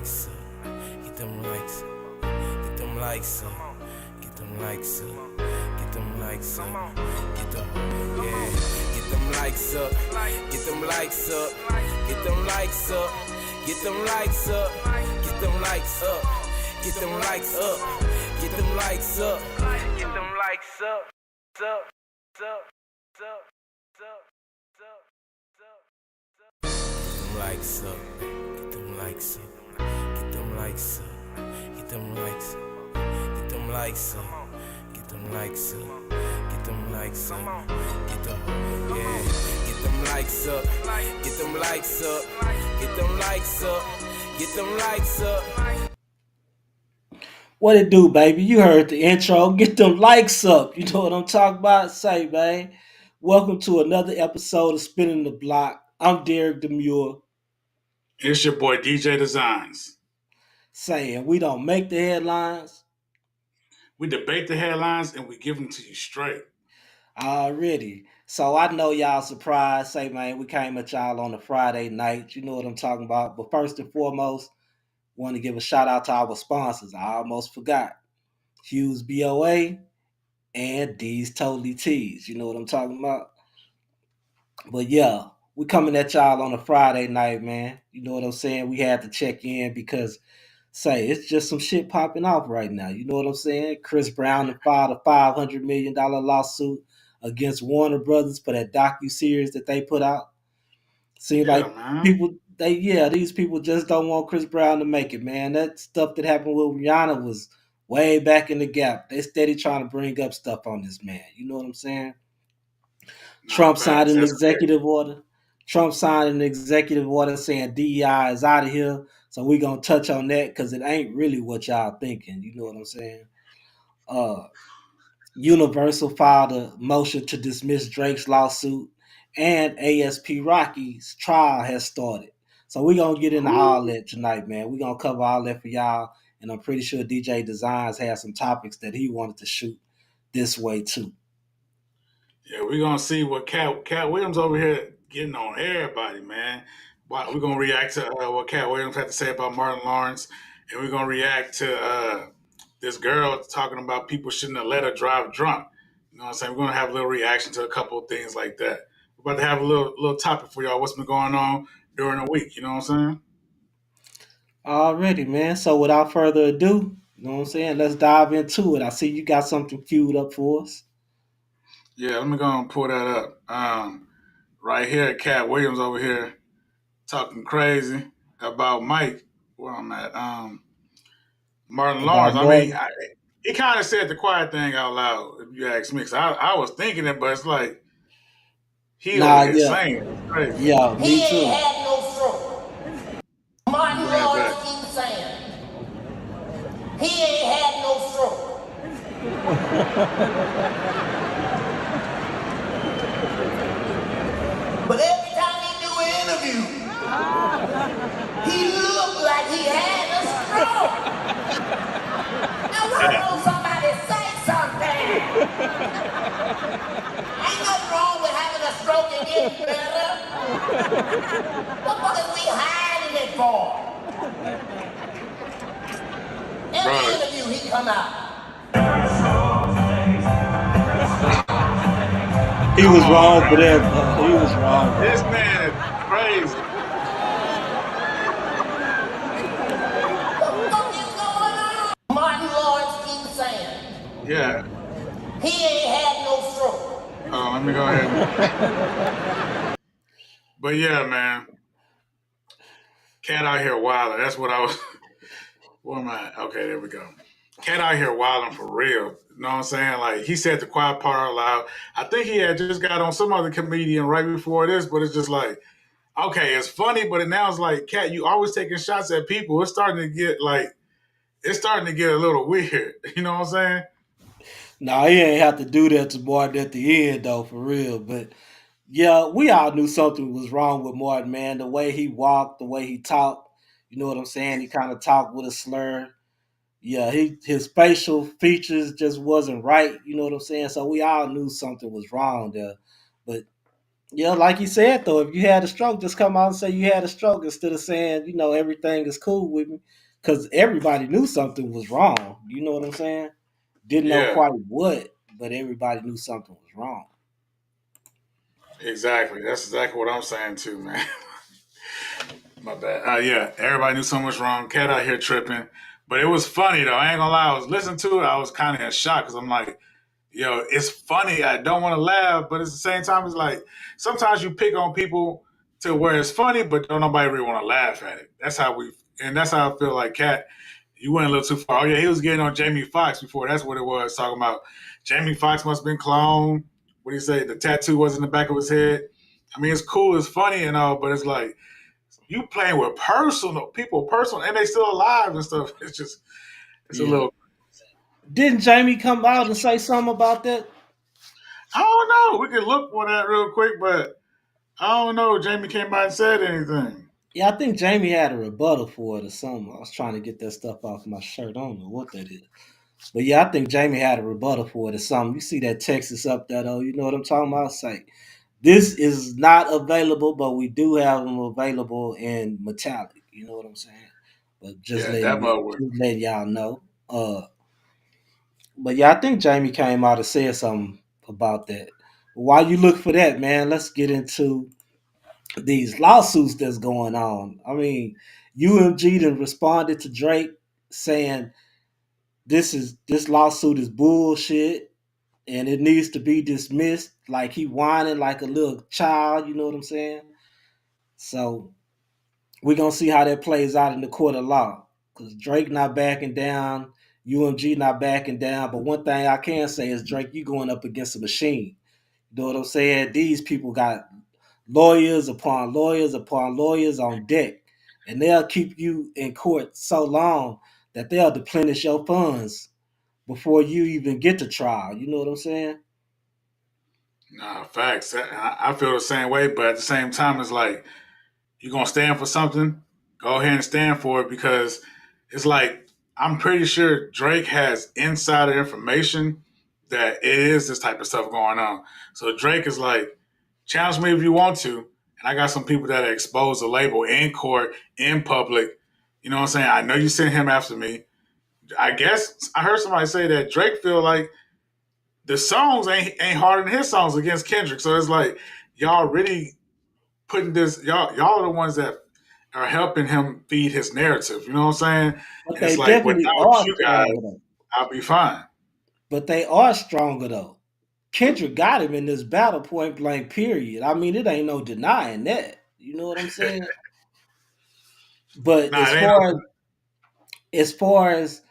likes up. Get them likes up. Get them likes up. Get them likes up. Get them likes up. Get them, yeah. Get them likes up. Get them likes up. Get them likes up. Get them likes up. Get them likes up. Get them likes up. Get them likes up. Get them likes up. Up. Up. Up. Likes up, get them likes up, get them likes up, get them likes up, get them likes up, get them likes up, get them likes up, get them, yeah, get them likes up, get them likes up, get them likes up, get them likes up. What it do, baby? You heard the intro. Get them likes up. You know what I'm talking about? Say, man. Welcome to another episode of Spinning the Block. I'm Derek Demure, It's your boy DJ Designs. saying we don't make the headlines We debate the headlines and we give them to you straight. already. So I know y'all surprised. Say, man, we came at y'all on a Friday night. You know what I'm talking about. But first and foremost, want to give a shout out to our sponsors. I almost forgot. Hughes BOA and D's Totally Tees. You know what I'm talking about? But yeah, we coming at y'all on a Friday night, man. You know what I'm saying? We had to check in because say it's just some shit popping off right now. You know what I'm saying? Chris Brown filed a $500 million lawsuit against Warner Brothers for that docu series that they put out. Seems Yeah, like man. people these people just don't want Chris Brown to make it, man. That stuff that happened with Rihanna was way back in the gap. They steady trying to bring up stuff on this man. You know what I'm saying? Nah, Trump signed facts. an That's crazy. executive order. Trump signed an executive order saying DEI is out of here. So we're gonna touch on that because it ain't really what y'all thinking. You know what I'm saying? Uh Universal filed a motion to dismiss Drake's lawsuit, and ASP Rocky's trial has started. So we're gonna get into all Whew. that tonight, man. We're gonna cover all that for y'all. And I'm pretty sure DJ Designs has some topics that he wanted to shoot this way too. Yeah, we're gonna see what Cat Williams over here getting on everybody, man. We're gonna react to what Cat Williams had to say about Martin Lawrence, and we're gonna react to this girl talking about people shouldn't have let her drive drunk. You know what I'm saying? We're gonna have a little reaction to a couple of things like that. We're about to have a little topic for y'all. What's been going on during the week? You know what I'm saying? Already, man. So without further ado, you know what I'm saying? Let's dive into it. I see you got something queued up for us. Yeah, let me go and pull that up. Right here, Cat Williams over here talking crazy about Mike. Where I'm at, Martin About Lawrence. I mean, Martin. he kind of said the quiet thing out loud. If you ask me, 'cause I was thinking it, but it's like he over Nah, here yeah. saying it's crazy. Yeah, He me ain't too. had no stroke. Let me Martin bring that back. Lawrence keeps saying he ain't had no stroke. But every time he do an interview, he looked like he had a stroke. Now why don't somebody say something? Ain't nothing wrong with having a stroke and getting better. What is we hiding it for? Every Bro, interview he come out. He come was on, wrong for man. that, though. He was wrong, This bro. man is crazy. What the fuck is going on? Martin Lawrence keeps saying Yeah. he ain't had no stroke. Let me go ahead. But yeah, man, Cat out here wilding. That's what I was. Where am I? Okay, there we go. Cat out here wilding for real. You know what I'm saying? Like he said the quiet part out loud. I think he had just got on some other comedian right before this, but it's just like, okay, it's funny, but now it's like, Cat, you always taking shots at people. It's starting to get a little weird. You know what I'm saying? No, he ain't have to do that to Martin at the end, though, for real. But yeah, we all knew something was wrong with Martin, man. The way he walked, the way he talked. You know what I'm saying? He kind of talked with a slur. Yeah, his facial features just wasn't right. You know what I'm saying? So we all knew something was wrong there. But Yeah, like you said though, if you had a stroke, just come out and say you had a stroke instead of saying, everything is cool with me. Because everybody knew something was wrong. You know what I'm saying? Didn't know Yeah, quite what, but everybody knew something was wrong. exactly. That's exactly what I'm saying too, man. My bad. Yeah, everybody knew something was wrong. Cat out here tripping. But it was funny though. I ain't gonna lie. I was listening to it. I was kind of in shock because I'm like, yo, it's funny. I don't want to laugh, but at the same time, it's like sometimes you pick on people to where it's funny, but don't nobody really want to laugh at it. And that's how I feel like Cat. You went a little too far. Oh yeah, he was getting on Jamie Foxx before. That's what it was. Talking about Jamie Foxx must have been cloned. What do you say? The tattoo was in the back of his head. I mean, it's cool, it's funny and all, but it's like you playing with personal, and they still alive and stuff. It's a Yeah. little. Didn't Jamie come out and say something about that? I don't know. We can look for that real quick, but I don't know. Jamie came by and said anything. Yeah, I think Jamie had a rebuttal for it or something. I was trying to get that stuff off my shirt. I don't know what that is. But yeah, I think Jamie had a rebuttal for it or something. You see that Texas up there though, you know what I'm talking about? Say, this is not available, but we do have them available in metallic. You know what I'm saying? But Yeah, that mug was. just letting y'all know. But yeah, I think Jamie came out and said something about that. While you look for that, man, let's get into these lawsuits that's going on. I mean, UMG then responded to Drake saying this lawsuit is bullshit and it needs to be dismissed. Like he whining like a little child, you know what I'm saying? So we're gonna see how that plays out in the court of law. Cause Drake not backing down, UMG not backing down. But one thing I can say is Drake, you going up against a machine. You know what I'm saying? These people got lawyers upon lawyers upon lawyers on deck. And they'll keep you in court so long that they'll deplenish your funds before you even get to trial. You know what I'm saying? Nah, facts. I feel the same way, but at the same time, it's like you're gonna stand for something. Go ahead and stand for it because it's like I'm pretty sure Drake has insider information that it is this type of stuff going on. So Drake is like, challenge me if you want to, and I got some people that expose the label in court, in public. You know what I'm saying? I know you sent him after me. I guess I heard somebody say that Drake feel like the songs ain't harder than his songs against Kendrick. So it's like y'all really putting this y'all are the ones that are helping him feed his narrative. You know what I'm saying? But And it's they like definitely without are you stronger guys, though. I'll be fine. But they are stronger though. Kendrick got him in this battle point blank period. I mean, it ain't no denying that. You know what I'm saying? But Nah, it ain't no. as far as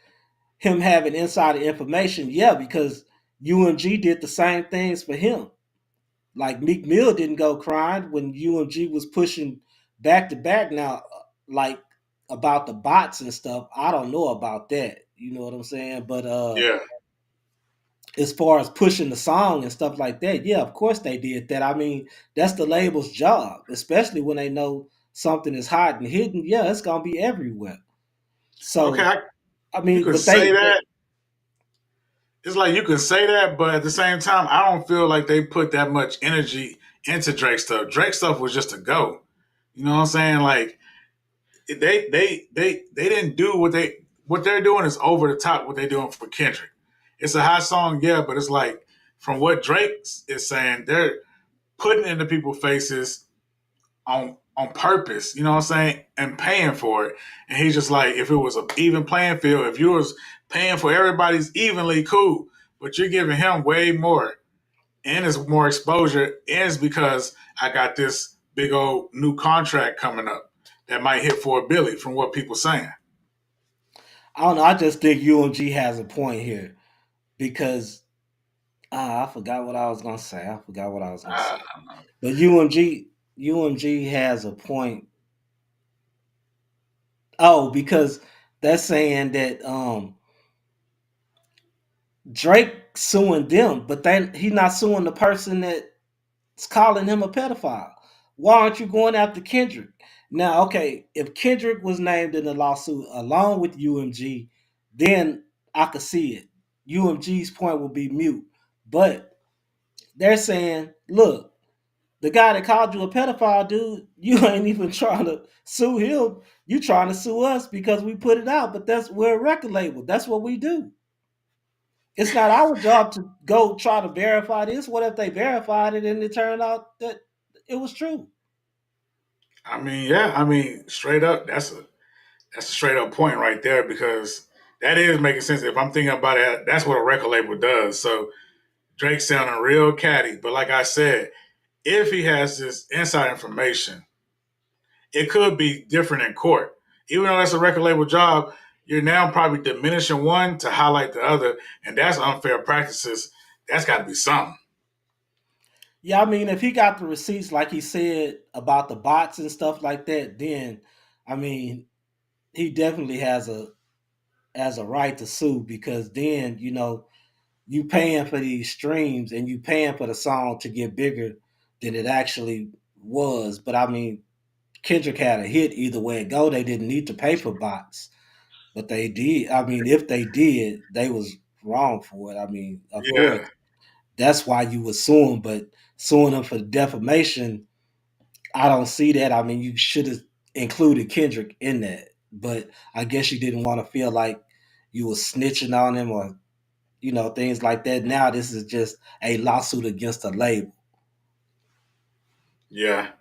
him having insider information, yeah, because UMG did the same things for him. Like Meek Mill didn't go crying when UMG was pushing back to back. Now, like about the bots and stuff, I don't know about that. You know what I'm saying? But Yeah. as far as pushing the song and stuff like that, yeah, of course they did that. I mean, that's the label's job, especially when they know something is hot and hidden. Yeah, it's gonna be everywhere. Okay, So I you mean, can but say that. It's like you can say that, but at the same time, I don't feel like they put that much energy into Drake stuff. Drake stuff was just a go. You know what I'm saying? Like they didn't do what they're doing is over the top what they're doing for Kendrick. It's a hot song, yeah, but it's like from what Drake is saying, they're putting it into people's faces on purpose, you know what I'm saying, and paying for it. And he's just like, if it was an even playing field, if you was paying for everybody's evenly, cool, but you're giving him way more, and it's more exposure, and it's because I got this big old new contract coming up that might hit for a Billy from what people saying. I don't know. I just think UMG has a point here because I forgot what I was gonna say. I forgot what I was gonna I say. don't know. But UMG has a point. Oh, because that's saying that Drake suing them, but then he's not suing the person that's calling him a pedophile. Why aren't you going after Kendrick? Now, okay, if Kendrick was named in the lawsuit along with UMG, then I could see it. UMG's point will be mute. But they're saying, look, The guy that called you a pedophile, dude, you ain't even trying to sue him. You trying to sue us because we put it out. But we're a record label. That's what we do. It's not our job to go try to verify this. What if they verified it and it turned out that it was true? I mean, yeah, I mean, straight up, that's a straight up point right there because that is making sense. If I'm thinking about it, that's what a record label does. So Drake sounding real catty, but like I said, if he has this inside information, it could be different in court. Even though that's a record label job, you're now probably diminishing one to highlight the other, and that's unfair practices. That's got to be something. Yeah, I mean, if he got the receipts like he said about the bots and stuff like that, then I mean, he definitely has a right to sue because then you paying for these streams and you paying for the song to get bigger than it actually was. But I mean, Kendrick had a hit either way it go. They didn't need to pay for bots, but they did. I mean, if they did, they was wrong for it. I mean, of course, Yeah, that's why you was suing, but suing them for defamation, I don't see that. I mean, you should have included Kendrick in that, but I guess you didn't want to feel like you was snitching on him or things like that. Now this is just a lawsuit against a label. yeah,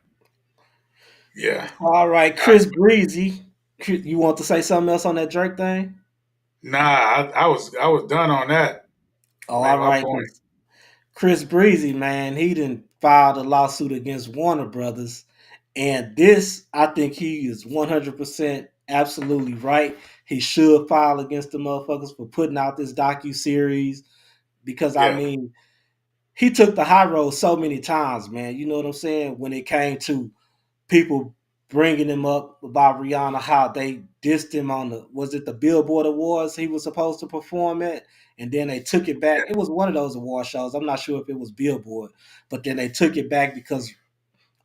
yeah. All right, I, Chris Breezy, you want to say something else on that Drake thing? nah, I was done on that. Oh, Made all my right. point. Chris Breezy, man, he didn't filed a lawsuit against Warner Brothers, and this I think he is 100% absolutely right. He should file against the motherfuckers for putting out this docu series because I Yeah, mean he took the high road so many times, man. You know what I'm saying? When it came to people bringing him up about Rihanna, how they dissed him on the Billboard Awards he was supposed to perform at, and then they took it back. It was one of those award shows. I'm not sure if it was Billboard, but then they took it back because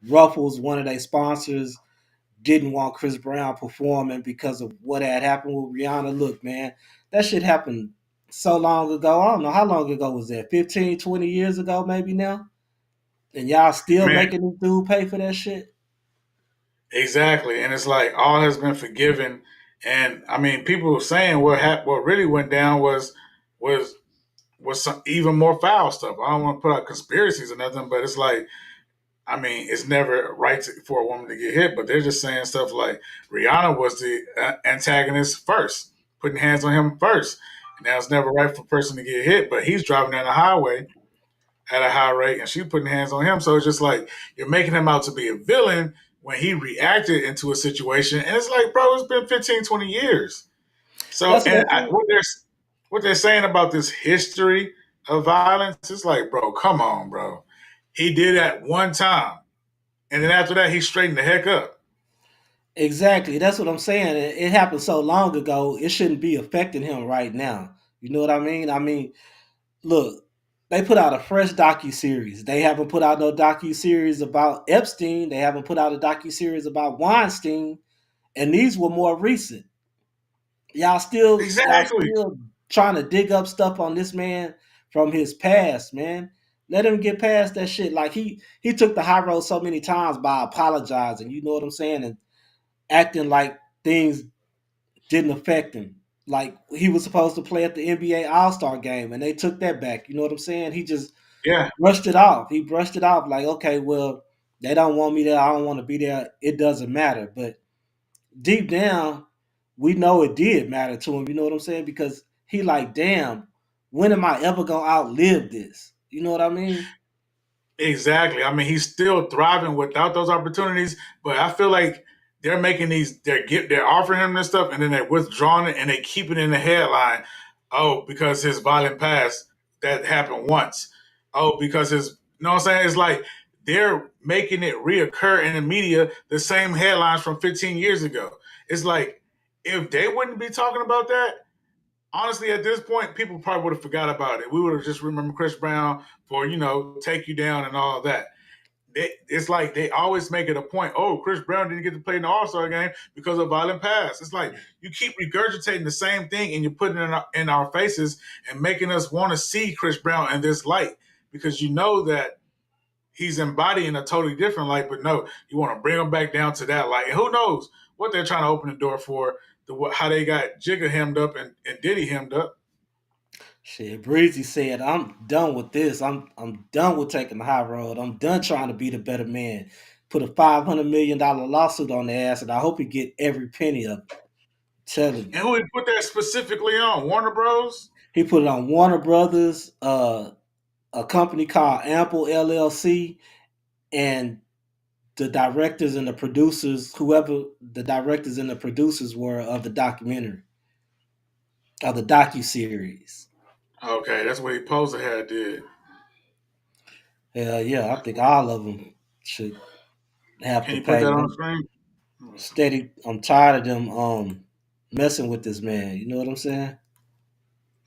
Ruffles, one of their sponsors, didn't want Chris Brown performing because of what had happened with Rihanna. Look, man, that shit happened so long ago. I don't know how long ago was that? 15, 20 years ago, maybe now? And y'all still man, making this dude pay for that shit? exactly. And it's like all has been forgiven. And I mean, people were saying what really went down was some even more foul stuff. I don't want to put out conspiracies or nothing, but it's like I mean, it's never right for a woman to get hit, but they're just saying stuff like Rihanna was the antagonist first, putting hands on him first. And now it's never right for a person to get hit, but he's driving down the highway at a high rate and she putting hands on him. So it's just like you're making him out to be a villain when he reacted into a situation. And it's like, bro, it's been 15, 20 years. So, That's what I think. what they're saying about this history of violence, it's like, bro, come on, bro. He did that one time. And then after that, he straightened the heck up. Exactly. That's what I'm saying. It happened so long ago. It shouldn't be affecting him right now. You know what I mean? I mean, look, they put out a fresh docu series. They haven't put out no docu series about Epstein. They haven't put out a docu series about Weinstein, and these were more recent. Y'all Exactly. still trying to dig up stuff on this man from his past, man. Let him get past that shit. Like he took the high road so many times by apologizing. You know what I'm saying? And acting like things didn't affect him. Like he was supposed to play at the NBA All Star game, and they took that back. You know what I'm saying? He just Yeah, brushed it off. He brushed it off like, okay, well, they don't want me there. I don't want to be there. It doesn't matter. But deep down, we know it did matter to him. You know what I'm saying? Because he like, damn, when am I ever gonna outlive this? You know what I mean? exactly. I mean, he's still thriving without those opportunities, but I feel like they're offering him this stuff and then they're withdrawing it and they keep it in the headline. Oh, because his violent past that happened once. Oh, because his you know what I'm saying? It's like they're making it reoccur in the media, the same headlines from 15 years ago. It's like if they wouldn't be talking about that, honestly, at this point, people probably would have forgot about it. We would have just remembered Chris Brown for, take you down and all of that. It's like they always make it a point. Oh, Chris Brown didn't get to play in the All Star game because of violent past. It's like you keep regurgitating the same thing and you're putting it in our faces and making us want to see Chris Brown in this light because you know that he's embodying a totally different light. But no, you want to bring him back down to that light. And who knows what they're trying to open the door for? How they got Jigga hemmed up and Diddy hemmed up. Shit, Breezy said, "I'm done with this. I'm done with taking the high road. I'm done trying to be the better man. Put a $500 million lawsuit on the ass, and I hope he get every penny of it. Telling you, And who he put that specifically on? Warner Bros. he put it on Warner Brothers, a company called Ample LLC, and the directors and the producers, whoever the directors and the producers were of the documentary, of the docu series. Okay, that's what he supposed to have did. Hell yeah, I think all of them should have Can to you put pay. that on the screen? Steady, I'm tired of them messing with this man. You know what I'm saying?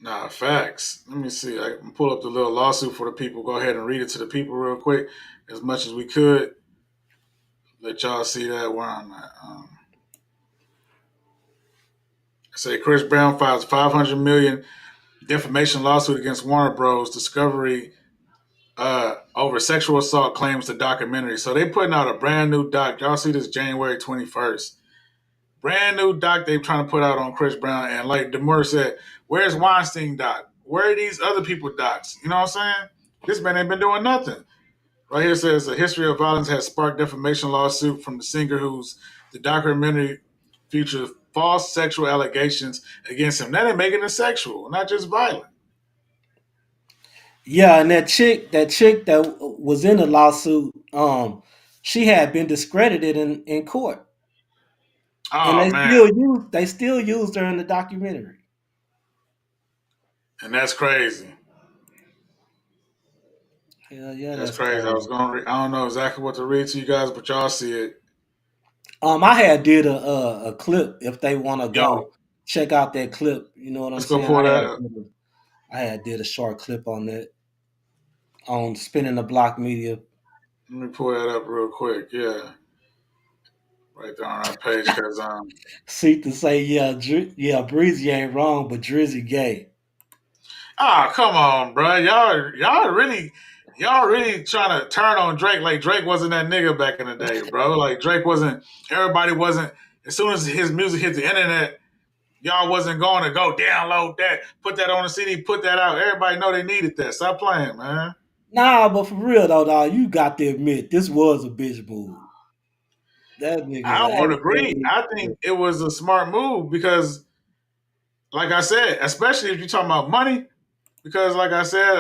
Nah, facts. Let me see. I can pull up the little lawsuit for the people. Go ahead and read it to the people real quick, as much as we could. Let y'all see that where I'm at. Say Chris Brown files 500 million defamation lawsuit against Warner Bros. Discovery over sexual assault claims to documentary. So they putting out a brand new doc. Y'all see this January 21st. Brand new doc they trying to put out on Chris Brown. And like Demur said, where's Weinstein doc? Where are these other people docs? You know what I'm saying? This man ain't been doing nothing. Right here says a history of violence has sparked defamation lawsuit from the singer whose the documentary features false sexual allegations against him. That ain't making it sexual, not just violent. Yeah, and that chick that was in the lawsuit, she had been discredited in court, and Oh they man, still used her in the documentary. and that's crazy. Hell yeah, That's that's crazy. I was crazy. going. I don't know exactly what to read to you guys, but y'all see it. I had did a clip if they want to Yo, go check out that clip. You know what I'm let's go saying? pull that up. I had did a short clip on that on spinning the block media. Let me pull that up real quick. Yeah, right there on our page, cause See to say yeah, Breezy ain't wrong, but Drizzy gay. ah, come on, bro. Y'all really trying to turn on Drake like Drake wasn't that nigga back in the day, bro. Like Drake wasn't. Everybody wasn't. As soon as his music hit the internet, y'all wasn't going to go download that, put that on a CD, put that out. Everybody know they needed that. Stop playing, man. Nah, but for real though, dog, you got to admit this was a bitch move. That I nigga don't want to ain't agree. I think it was a smart move because, like I said, especially if you're talking about money, because like I said,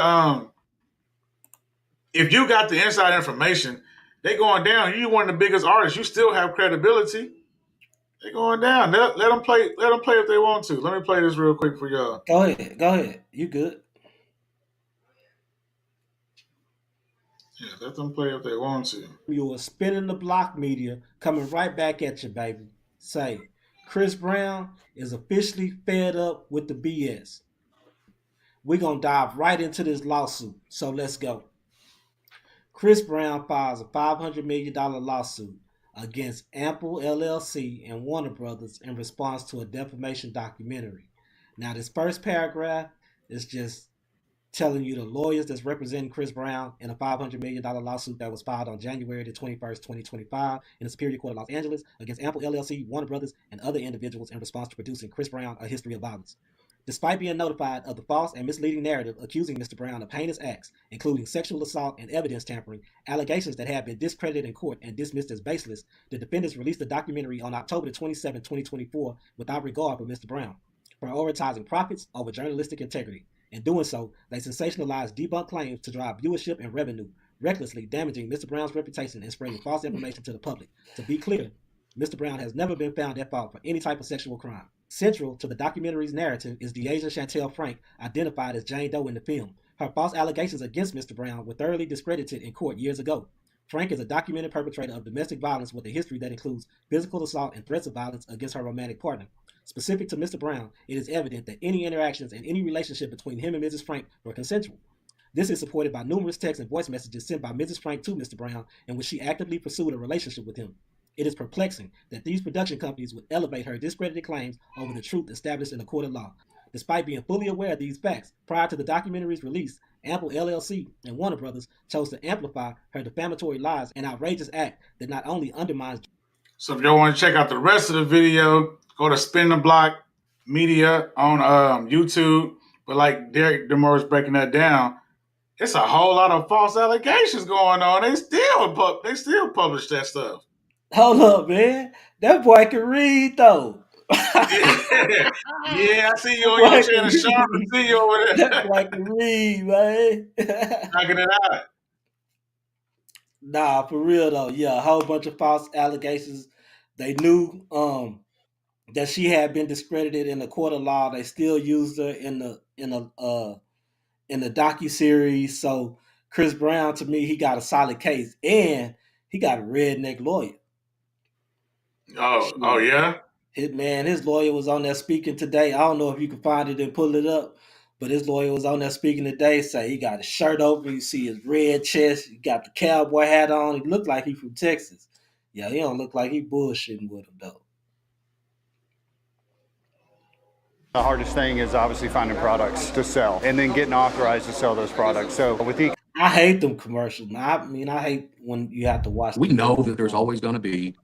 if you got the inside information, they going down. You one of the biggest artists. You still have credibility. They going down. Let them play. Let them play if they want to. Let me play this real quick for y'all. Go ahead. You good? Yeah, let them play if they want to. You were spinning the block media coming right back at you, baby. Say, Chris Brown is officially fed up with the BS. We're gonna dive right into this lawsuit. So let's go. Chris Brown files a $500 million lawsuit against Ample LLC and Warner Brothers in response to a defamation documentary. Now, this first paragraph is just telling you the lawyers that's representing Chris Brown in a $500 million lawsuit that was filed on January the 21st, 2025 in the Superior Court of Los Angeles against Ample LLC, Warner Brothers, and other individuals in response to producing Chris Brown, A History of Violence. Despite being notified of the false and misleading narrative accusing Mr. Brown of heinous acts, including sexual assault and evidence tampering, allegations that have been discredited in court and dismissed as baseless, the defendants released the documentary on October 27, 2024, without regard for Mr. Brown, prioritizing profits over journalistic integrity. In doing so, they sensationalized debunked claims to drive viewership and revenue, recklessly damaging Mr. Brown's reputation and spreading false information to the public. To be clear, Mr. Brown has never been found at fault for any type of sexual crime. Central to the documentary's narrative is Deasia Chantel Frank, identified as Jane Doe in the film. Her false allegations against Mr. Brown were thoroughly discredited in court years ago. Frank is a documented perpetrator of domestic violence with a history that includes physical assault and threats of violence against her romantic partner. Specific to Mr. Brown, it is evident that any interactions and any relationship between him and Mrs. Frank were consensual. This is supported by numerous text and voice messages sent by Mrs. Frank to Mr. Brown in which she actively pursued a relationship with him. It is perplexing that these production companies would elevate her discredited claims over the truth established in a court of law. Despite being fully aware of these facts, prior to the documentary's release, Ample LLC and Warner Brothers chose to amplify her defamatory lies and outrageous act that not only undermines. So if y'all want to check out the rest of the video, go to Spin the Block Media on YouTube. But like Derek DeMore is breaking that down, it's a whole lot of false allegations going on. They still publish that stuff. Hold up, man. That boy can read though. Yeah, yeah, I see you That on your boy can channel, Sean. I read. see you over That there boy can read, man. knocking it out. Nah, for real though. Yeah, a whole bunch of false allegations. They knew that she had been discredited in the court of law. They still used her in the docu series. So Chris Brown, to me, he got a solid case, and he got a redneck lawyer. Oh yeah. His lawyer was on there speaking today. I don't know if you can find it and pull it up, but his lawyer was on there speaking today. Say he got his shirt open. You see his red chest. He got the cowboy hat on. He looked like he from Texas. Yeah, he don't look like he bullshitting with him though. The hardest thing is obviously finding products to sell and then getting authorized to sell those products. So with I hate them commercials. I mean, I hate when you have to watch. We know that there's always going to be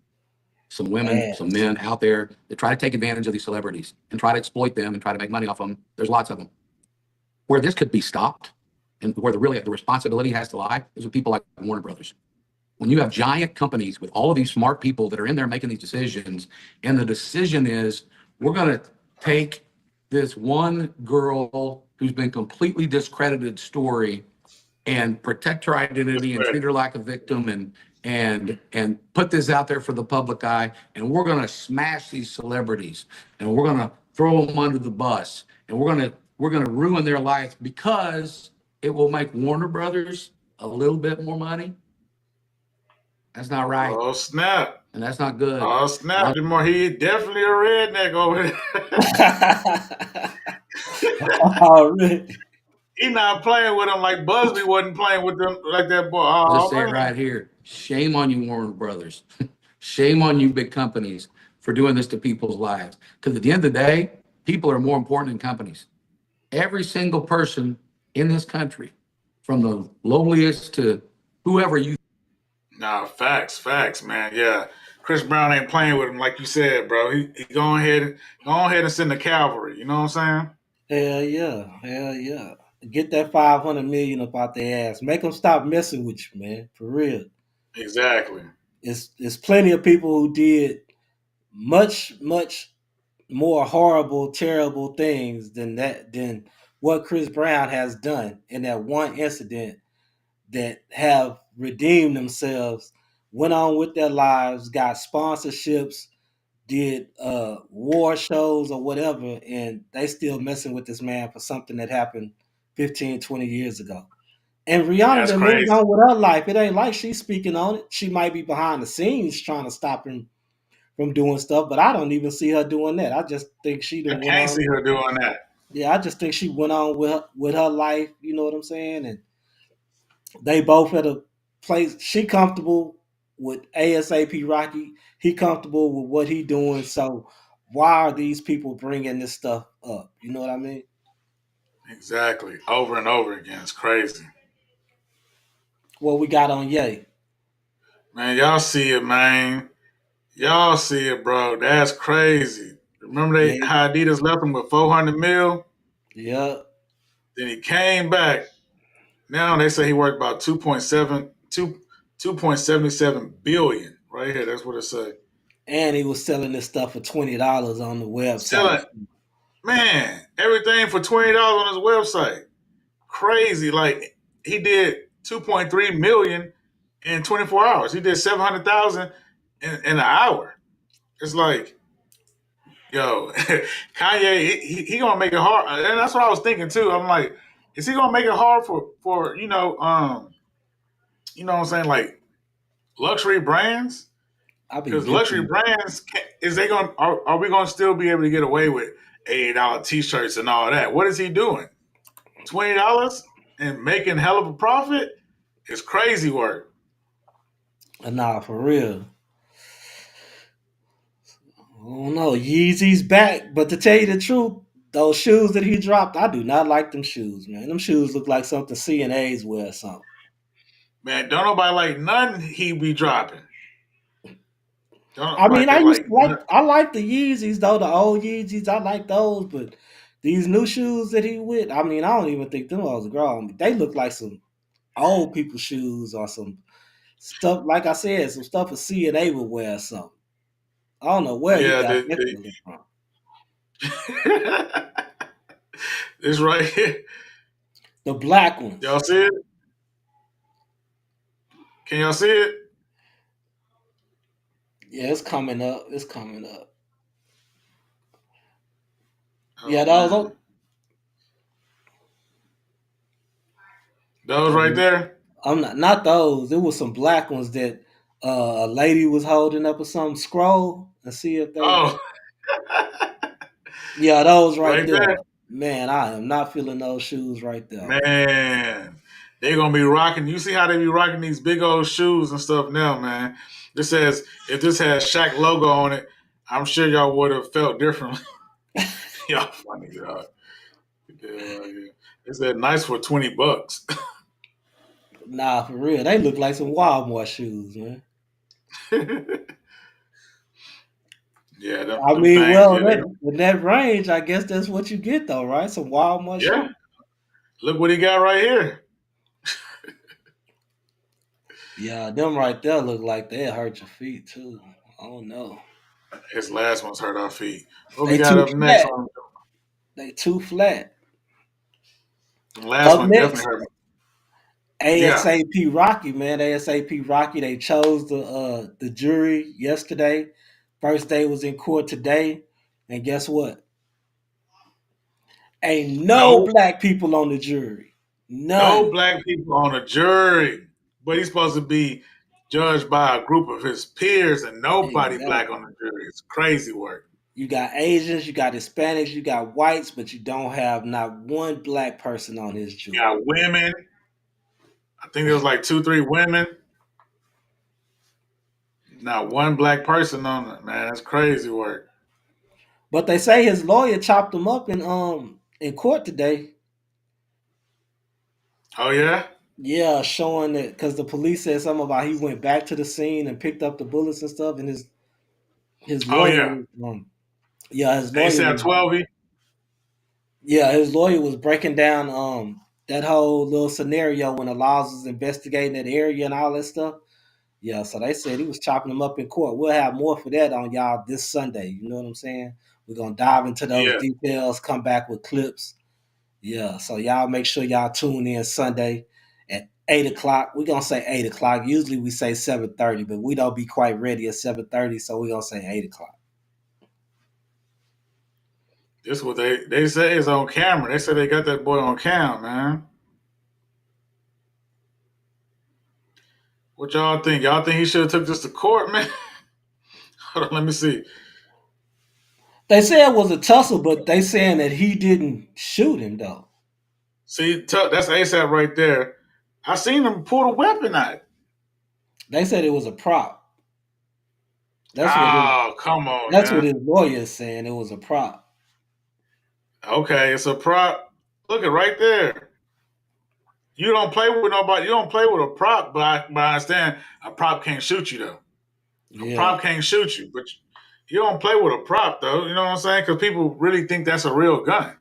some women, some men out there that try to take advantage of these celebrities and try to exploit them and try to make money off them. There's lots of them. Where this could be stopped and where the responsibility has to lie is with people like Warner Brothers. When you have giant companies with all of these smart people that are in there making these decisions, and the decision is we're going to take this one girl who's been completely discredited story and protect her identity and treat her like a victim and put this out there for the public eye, and we're going to smash these celebrities and we're going to throw them under the bus and we're going to ruin their life because it will make Warner Brothers a little bit more money. That's not right. Oh snap! And that's not good. Oh snap! DeMore, he definitely a redneck over there. Oh, really? He not playing with them like Busby wasn't playing with them like that boy. I'll just say it right here. Shame on you, Warner Brothers. Shame on you, big companies, for doing this to people's lives. Because at the end of the day, people are more important than companies. Every single person in this country, from the lowliest to whoever you. Nah, facts, man. Yeah, Chris Brown ain't playing with him like you said, bro. He go ahead and send the cavalry. You know what I'm saying? Hell yeah. Get that 500 million up out their ass. Make them stop messing with you, man. For real. Exactly. It's plenty of people who did much more horrible, terrible things than what Chris Brown has done in that one incident, that have redeemed themselves, went on with their lives, got sponsorships, did war shows or whatever, and they still messing with this man for something that happened 15, 20 years ago. And Rihanna done moved on with her life. It ain't like she's speaking on it. She might be behind the scenes trying to stop him from doing stuff, but I don't even see her doing that. I just think she done I can't see her doing that. Yeah, I just think she went on with her life. You know what I'm saying? And they both at a place. She comfortable with ASAP Rocky. He comfortable with what he doing. So why are these people bringing this stuff up? You know what I mean? Exactly. Over and over again. It's crazy. What we got on Ye? Man, y'all see it, man. Y'all see it, bro. That's crazy. Remember how Adidas left him with $400 million? Yeah. Then he came back. Now they say he worth about 2.77 billion. Right here, that's what it says. And he was selling this stuff for $20 on the website. Selling, man, everything for $20 on his website. Crazy. Like, he did 2.3 million in 24 hours. He did 700,000 in an hour. It's like, yo, Kanye, he gonna make it hard. And that's what I was thinking too. I'm like, is he gonna make it hard for you know what I'm saying, like luxury brands? Because luxury brands, are we gonna still be able to get away with $80 t-shirts and all that? What is he doing? $20 and making hell of a profit? It's crazy work. Nah, for real. I don't know. Yeezy's back, but to tell you the truth, Those shoes that he dropped, I do not like them shoes, man. Them shoes look like something CNA's wear or something. Man, don't nobody like nothing he be dropping. Don't I mean, like I it used like to like I like the Yeezys though, the old Yeezys. I like those, but these new shoes that he with, I mean, I don't even think them was grown. They look like some old people shoes or some stuff. Like I said, some stuff a CNA would wear or something. I don't know where he yeah, got that feeling from. this right here. The black Y'all ones. see it? Can y'all see it? Yeah, it's coming up. It's coming up. Oh Yeah, man, those right um, there. I'm not those. It was some black ones that a lady was holding up or something. Scroll and see if they. Oh, Yeah, those right right there. there. Man, I am not feeling those shoes right there. Man, they gonna be rocking. You see how they be rocking these big old shoes and stuff now, man. This says if this has Shaq logo on it, I'm sure y'all would have felt differently. Y'all funny, y'all. Yeah. It said nice for $20. Nah, for real. They look like some Walmart shoes, man. Yeah, I them mean, things. well, Yeah, that in that range, I guess that's what you get though, right? Some Walmart yeah. shoes. Look what he got right here. Yeah, them right there look like they hurt your feet too. I don't know. His last one's hurt our feet. What we They got too up next flat. on They too flat. the last Up one definitely next, hurt me. Yeah. ASAP Rocky, man. ASAP Rocky. They chose the jury yesterday. First day was in court today, and guess what? Ain't no No, black people on the jury. no None. black people on a jury. But he's supposed to be judged by a group of his peers and nobody black on Exactly. the jury. It's crazy work. You got Asians, you got Hispanics, you got whites, but you don't have not one black person on his You jury. got women. I think there was like 2, 3 women. Not one black person on it, man. That's crazy work. But they say his lawyer chopped him up in court today. Oh yeah? Yeah, showing that because the police said something about he went back to the scene and picked up the bullets and stuff, and his Oh lawyer yeah. was yeah his lawyer ASAP was 12. his lawyer was breaking down that whole little scenario when the laws was investigating that area and all that stuff. Yeah, so they said he was chopping them up in court. We'll have more for that on y'all this Sunday. You know what I'm saying? We're gonna dive into those Yeah. details, come back with clips. Yeah, so y'all make sure y'all tune in Sunday at 8 o'clock. We're gonna say 8 o'clock. Usually we say 7:30, but we don't be quite ready at 7:30, so we're gonna say 8 o'clock. This what they say is on camera. They said they got that boy on cam, man. What y'all think? Y'all think he should have took this to court, man? Hold on, let me see. They say it was a tussle, but they saying that he didn't shoot him though. See, that's ASAP right there. I seen him pull the weapon out. They said it was a prop. That's what his, Oh, come on that's what now. his lawyer is saying. It was a prop. Okay, it's a prop. Look at right there. You don't play with nobody. You don't play with a prop, but I understand a prop can't shoot you though. A Yeah. prop can't shoot you, but you don't play with a prop though. You know what I'm saying? Because people really think that's a real gun.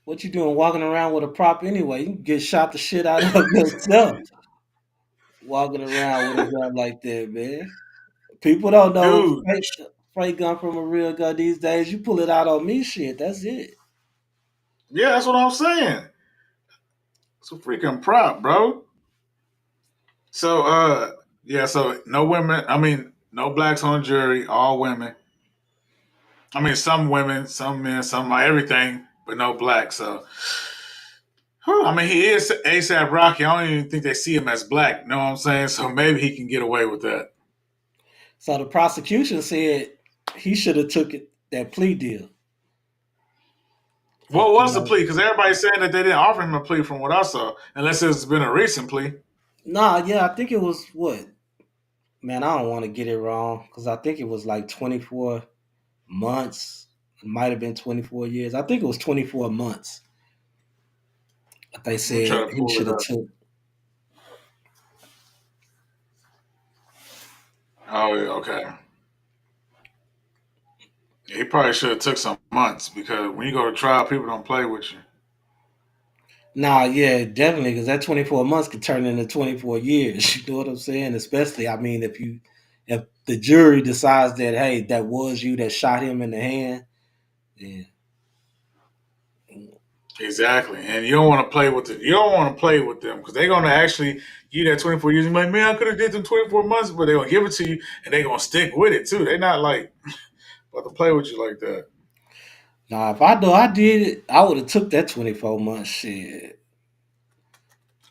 What you doing walking around with a prop anyway? You can get shot the shit out of yourself walking around with a gun like that, man. People don't know Dude, fake gun from a real gun these days. You pull it out on me, shit. That's it. yeah, that's what I'm saying. It's a freaking prop, bro. So, yeah, so no women, I mean, no blacks on the jury, all women. I mean, some women, some men, some everything, but no blacks. So, I mean, he is ASAP Rocky. I don't even think they see him as black. You know what I'm saying? So maybe he can get away with that. So the prosecution said he should have took that plea deal. What You was the know, plea? Because everybody's saying that they didn't offer him a plea from what I saw, unless it's been a recent plea. nah, yeah, I think it was what? Man, I don't want to get it wrong because I think it was like 24 months. It might have been 24 years. I think it was 24 months. But they Let me try said to he pull it should have up. took. Oh, yeah, okay. He probably should have took some months because when you go to trial, people don't play with you. Nah, yeah, definitely, because that 24 months could turn into 24 years. You know what I'm saying? Especially, I mean, if the jury decides that, hey, that was you that shot him in the hand, then Exactly, and you don't want to play with it. You don't want to play with them because they're gonna actually give you that 24 years. You're like, man, I could have did them 24 months, but they're gonna give it to you, and they're gonna stick with it too. They're not like about to play with you like that. nah, if I know I did it, I would have took that 24 months shit.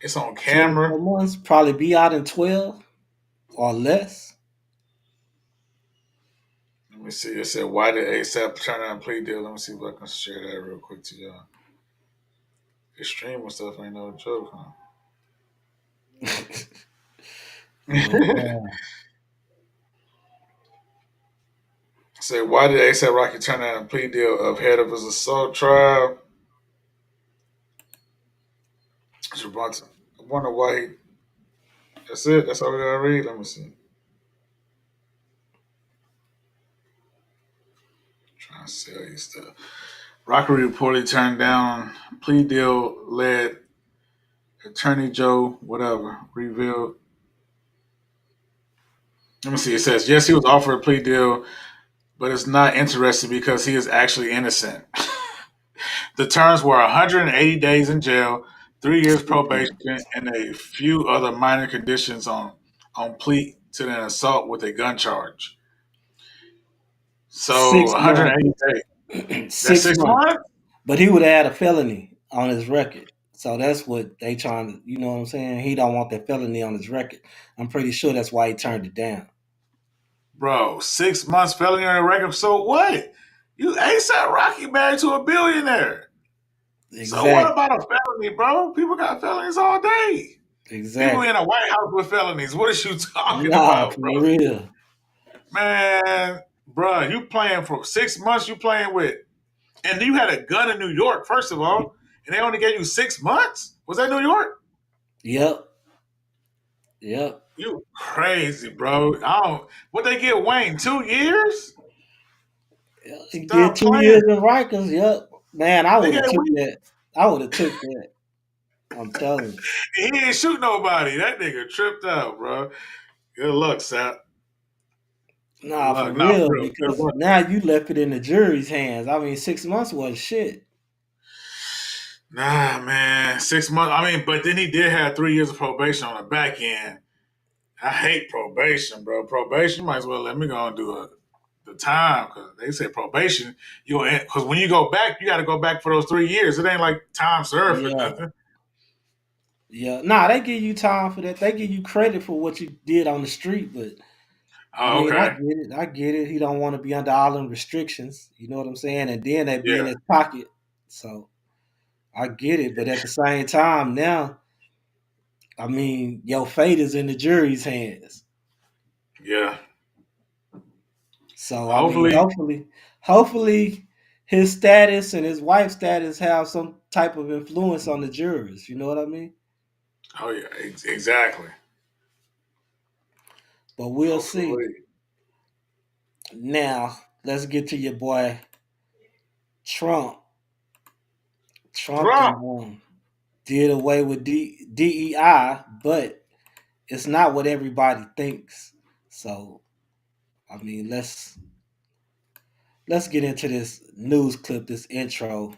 It's on 24 camera. months, probably be out in 12 or less. Let me see. It said, why did ASAP turn down a plea deal? Let me see if I can share that real quick to y'all. Extreme stuff ain't no joke, huh? But Say, why did ASAP Rocky turn down a plea deal of head of his assault trial? It's Bronson. I wonder why he. That's it. That's all we gotta read. Let me see. Trying to sell you stuff. Rocky reportedly turned down plea deal led attorney Joe whatever revealed. Let me see. It says yes, he was offered a plea deal, but it's not interested because he is actually innocent. The terms were 180 days in jail, 3 years probation, and a few other minor conditions on plea to an assault with a gun charge. So 180 days. 6 months. That's 6 6 months. months? But he would have had a felony on his record. So that's what they trying to, you know what I'm saying? He don't want that felony on his record. I'm pretty sure that's why he turned it down. Bro, 6 months felony on the record. So what? You ASAP Rocky married to a billionaire. So what Exactly. about a felony, bro? People got felonies all day. People Exactly. in a White House with felonies. What is you talking Nah, about, for bro? real. Man, bro, you playing for 6 months, you playing with, and you had a gun in New York, first of all, and they only gave you 6 months? Was that New York? Yep. Yep. You crazy, bro. What they get Wayne, 2 years? He did Stop 2 years playing. in Rikers. Yep. Man, I They would gave have took Wayne, that. I would have took that. I'm telling you. he didn't shoot nobody. That nigga tripped out, bro. Good luck, Sap. Good Nah, for luck. Nah, real. for real. Good Because luck. now you left it in the jury's hands. I mean, 6 months was shit. Nah, man. 6 months. I mean, but then he did have 3 years of probation on the back end. I hate probation, bro. Probation, you might as well let me go and do the time because they say probation. Because when you go back, you got to go back for those 3 years. It ain't like time served or Yeah. nothing. Yeah. Nah, they give you time for that. They give you credit for what you did on the street, but I Oh, mean, I okay. get it. I get it. He don't want to be under all them restrictions. You know what I'm saying? And then they be in Yeah, his pocket. So I get it. But at the same time, now, I mean, your fate is in the jury's hands. yeah. So I mean, Hopefully, hopefully his status and his wife's status have some type of influence on the jurors. You know what I mean? oh yeah, exactly. But we'll see. Hopefully, Now, let's get to your boy Trump. Trump Trump. did away with DEI, but it's not what everybody thinks. So, I mean, let's get into this news clip, this intro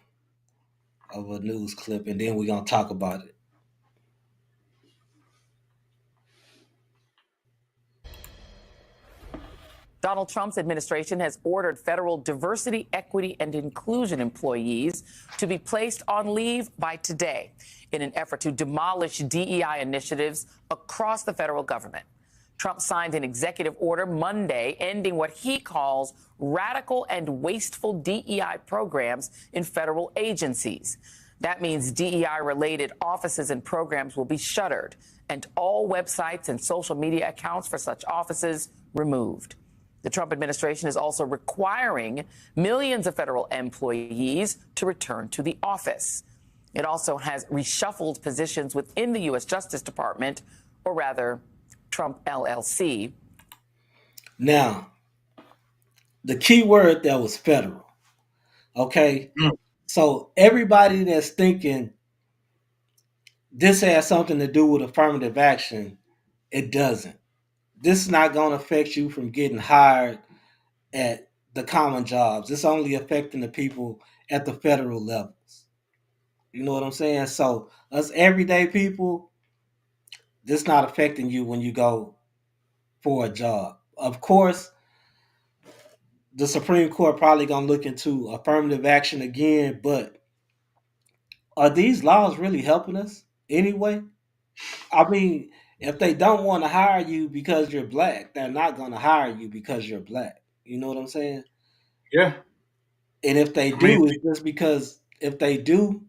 of a news clip, and then we're gonna talk about it. Donald Trump's administration has ordered federal diversity, equity, and inclusion employees to be placed on leave by today in an effort to demolish DEI initiatives across the federal government. Trump signed an executive order Monday ending what he calls radical and wasteful DEI programs in federal agencies. That means DEI-related offices and programs will be shuttered and all websites and social media accounts for such offices removed. The Trump administration is also requiring millions of federal employees to return to the office. It also has reshuffled positions within the U.S. Justice Department, or rather, Trump LLC. Now, the key word there was federal. Okay. Mm. So everybody that's thinking this has something to do with affirmative action, it doesn't. This is not going to affect you from getting hired at the common jobs. It's only affecting the people at the federal levels. You know what I'm saying? So us everyday people, this not affecting you when you go for a job. Of course, the Supreme Court probably gonna look into affirmative action again, but are these laws really helping us anyway? I mean, if they don't want to hire you because you're black, they're not going to hire you because you're black. You know what I'm saying? Yeah. And if they I mean, do, it's just because if they do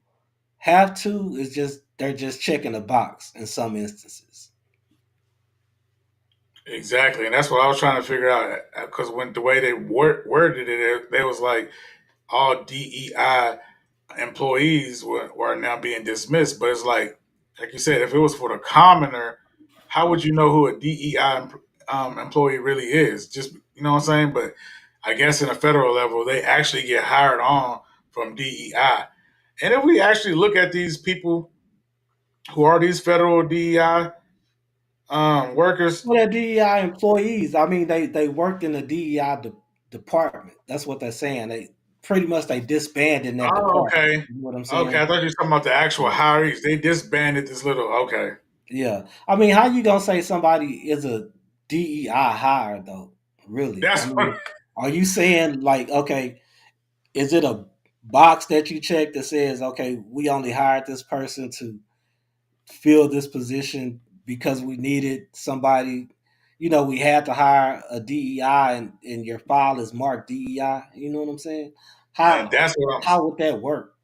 have to, it's just they're just checking a box in some instances. exactly. And that's what I was trying to figure out. Because when the way they worded it, they was like, all DEI employees were now being dismissed. But it's like you said, if it was for the commoner, how would you know who a DEI employee really is? Just, you know what I'm saying? But I guess in a federal level, they actually get hired on from DEI. And if we actually look at these people who are these federal DEI workers, Well, they're DEI employees. I mean, they worked in the DEI department. That's what they're saying. They pretty much they disbanded that oh, department. okay. You know what I'm Okay, saying? I thought you were talking about the actual hirees. They disbanded this little, okay. Yeah. I mean, how you gonna say somebody is a DEI hire though? Really? I That's what, mean, are you saying like, okay, is it a box that you check that says, okay, we only hired this person to fill this position because we needed somebody? You know, we had to hire a DEI, and your file is marked DEI. You know what I'm saying? and How that's what I'm how would that work?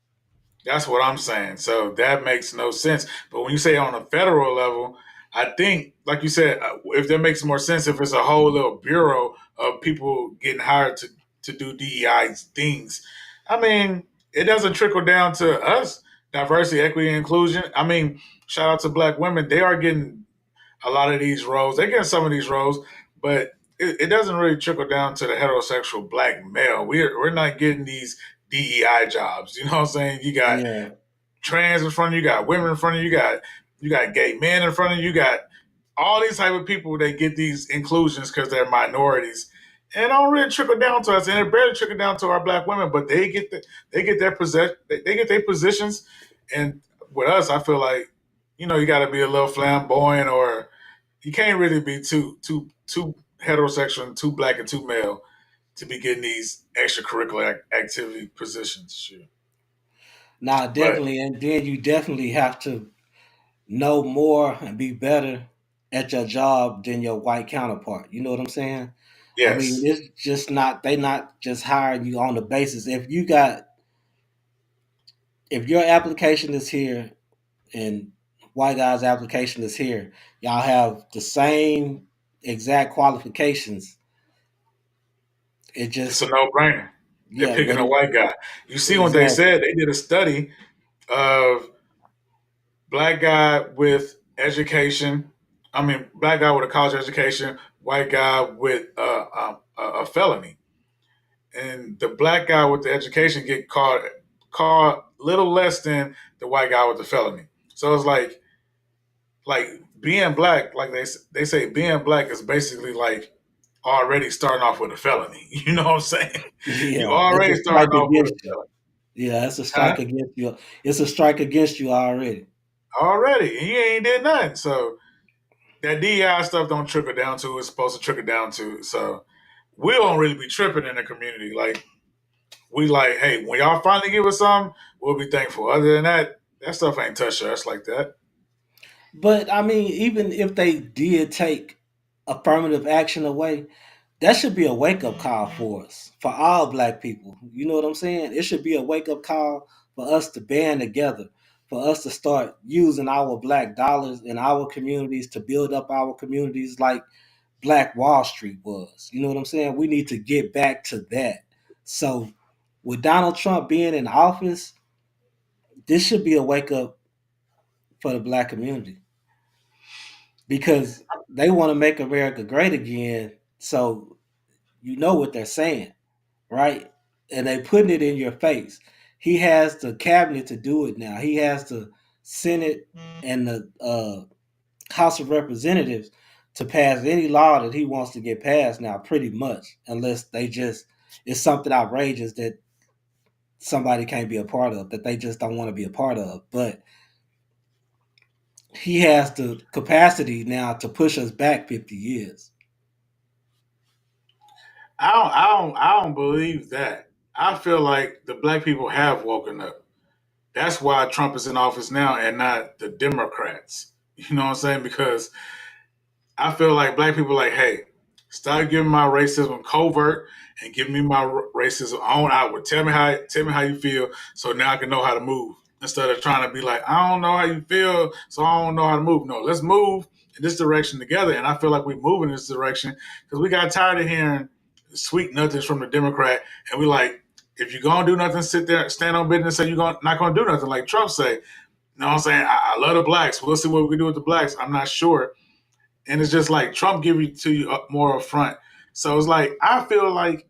That's what I'm saying. So that makes no sense. But when you say on a federal level, I think, like you said, if that makes more sense, if it's a whole little bureau of people getting hired to do DEI things, I mean, it doesn't trickle down to us, diversity, equity, and inclusion. I mean, shout out to Black women. They are getting a lot of these roles. They're getting some of these roles, but it doesn't really trickle down to the heterosexual Black male. We're not getting these DEI jobs. You know what I'm saying? You got Yeah. trans in front of you, you got women in front of you, you got gay men in front of you, you got all these type of people that get these inclusions because they're minorities. And it don't really trickle down to us, and it barely trickle down to our Black women, but they get their they get their positions. And with us, I feel like, you got to be a little flamboyant, or you can't really be too heterosexual and too Black and too male to be getting these extracurricular activity positions. Sure. Nah, But definitely, and then you definitely have to know more and be better at your job than your white counterpart. You know what I'm saying? I mean, yes, it's just not they not just hiring you on the basis if your application is here and white guy's application is here, y'all have the same exact qualifications. It it's a just no brainer. They're yeah, picking but a it white guy. You see what they exactly. said? They did a study of black guy with education. I mean, black guy with a college education, white guy with a felony, and the black guy with the education get caught little less than the white guy with the felony. So it's like being black, like they say, being black is basically like already starting off with a felony. You know what I'm saying? You Yeah, it's already a starting strike off with a against you. felony. Yeah, it's a Huh? strike against you. It's a strike against you already. Already. And you ain't did nothing. So that DEI stuff don't trickle down to it's supposed to trickle down to. So we don't really be tripping in the community. Like we like, hey, when y'all finally give us something, we'll be thankful. Other than that, that stuff ain't touched us like that. But I mean, even if they did take affirmative action away, that should be a wake up call for us, for all black people. You know what I'm saying? It should be a wake up call for us to band together, for us to start using our black dollars in our communities to build up our communities like Black Wall Street was. You know what I'm saying? We need to get back to that. So with Donald Trump being in office, this should be a wake up for the black community because they want to make America great again. So you know what they're saying, right? And they putting it in your face. He has the cabinet to do it now. He has the Senate and the House of Representatives to pass any law that he wants to get passed now, pretty much, unless they just it's something outrageous that somebody can't be a part of, that they just don't want to be a part of. But he has the capacity now to push us back 50 years. I don't believe that. I feel like the black people have woken up. That's why Trump is in office now and not the Democrats. You know what I'm saying? Because I feel like black people are like, hey, start giving my racism covert and give me my racism on outward. Tell me how you feel, so now I can know how to move. Instead of trying to be like, I don't know how you feel, so I don't know how to move. No, let's move in this direction together. And I feel like we move in this direction because we got tired of hearing sweet nothings from the Democrat, and we like, if you're gonna do nothing, sit there, stand on business, say not gonna do nothing, like Trump say. You know what I'm saying? I love the blacks. We'll see what we can do with the blacks. I'm not sure. And it's just like Trump give it to you more upfront. So it's like I feel like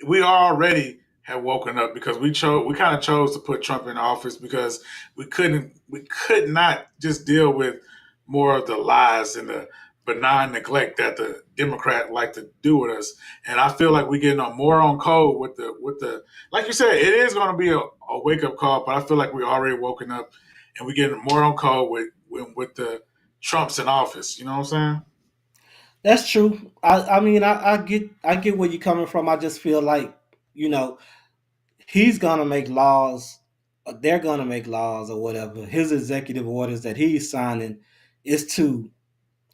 we already have woken up because we kind of chose to put Trump in office because we could not just deal with more of the lies and the benign neglect that the Democrat like to do with us. And I feel like we're getting more on code with the like you said, it is going to be a wake up call, but I feel like we already woken up and we're getting more on code with the Trump's in office. You know what I'm saying? That's true. I mean I get where you're coming from. I just feel like, you know, he's gonna make laws, they're gonna make laws or whatever. His executive orders that he's signing is to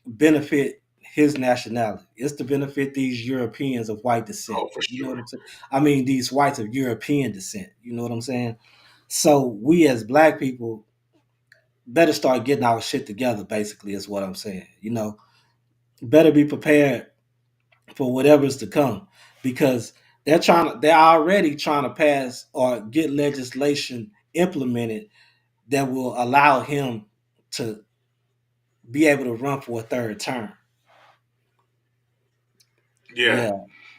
benefit his nationality. It's to benefit these Europeans of white descent. Oh, for You know what sure. I'm saying? I mean, these whites of European descent. You know what I'm saying? So we as black people better start getting our shit together. Basically, is what I'm saying. You know, better be prepared for whatever's to come because they're already trying to pass or get legislation implemented that will allow him to be able to run for a third term. Yeah. Yeah.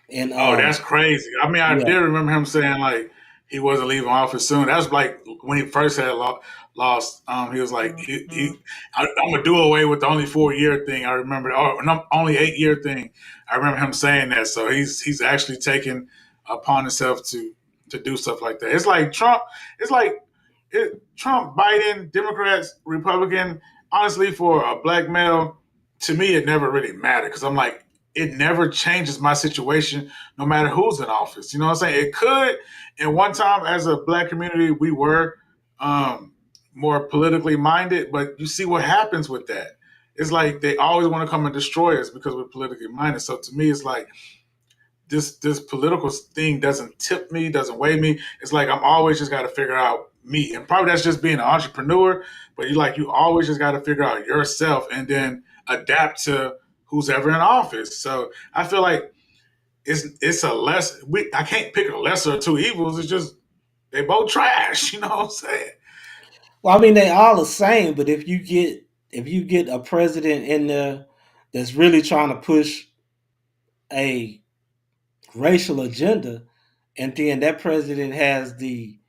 And Oh, that's crazy. I mean, I yeah. did remember him saying like he wasn't leaving office soon. That was like when he first had lost. He was like, I'm gonna do away with the only 4 year thing. I remember, or no, only 8 year thing. I remember him saying that. So he's actually taken upon himself to do stuff like that. It's like Trump. It's like Trump, Biden, Democrats, Republican. Honestly, for a black male, to me, it never really mattered because I'm like, it never changes my situation no matter who's in office. You know what I'm saying? It could. And one time as a black community, we were more politically minded, but you see what happens with that. It's like they always want to come and destroy us because we're politically minded. So to me, it's like this political thing doesn't tip me, doesn't weigh me. It's like I'm always just got to figure out me, and probably that's just being an entrepreneur. But you always just got to figure out yourself and then adapt to who's ever in office. So I feel like it's a less. I can't pick a lesser of two evils. It's just they both trash. You know what I'm saying? Well, I mean, they all the same, but if you get a president in there that's really trying to push a racial agenda, and then that president has the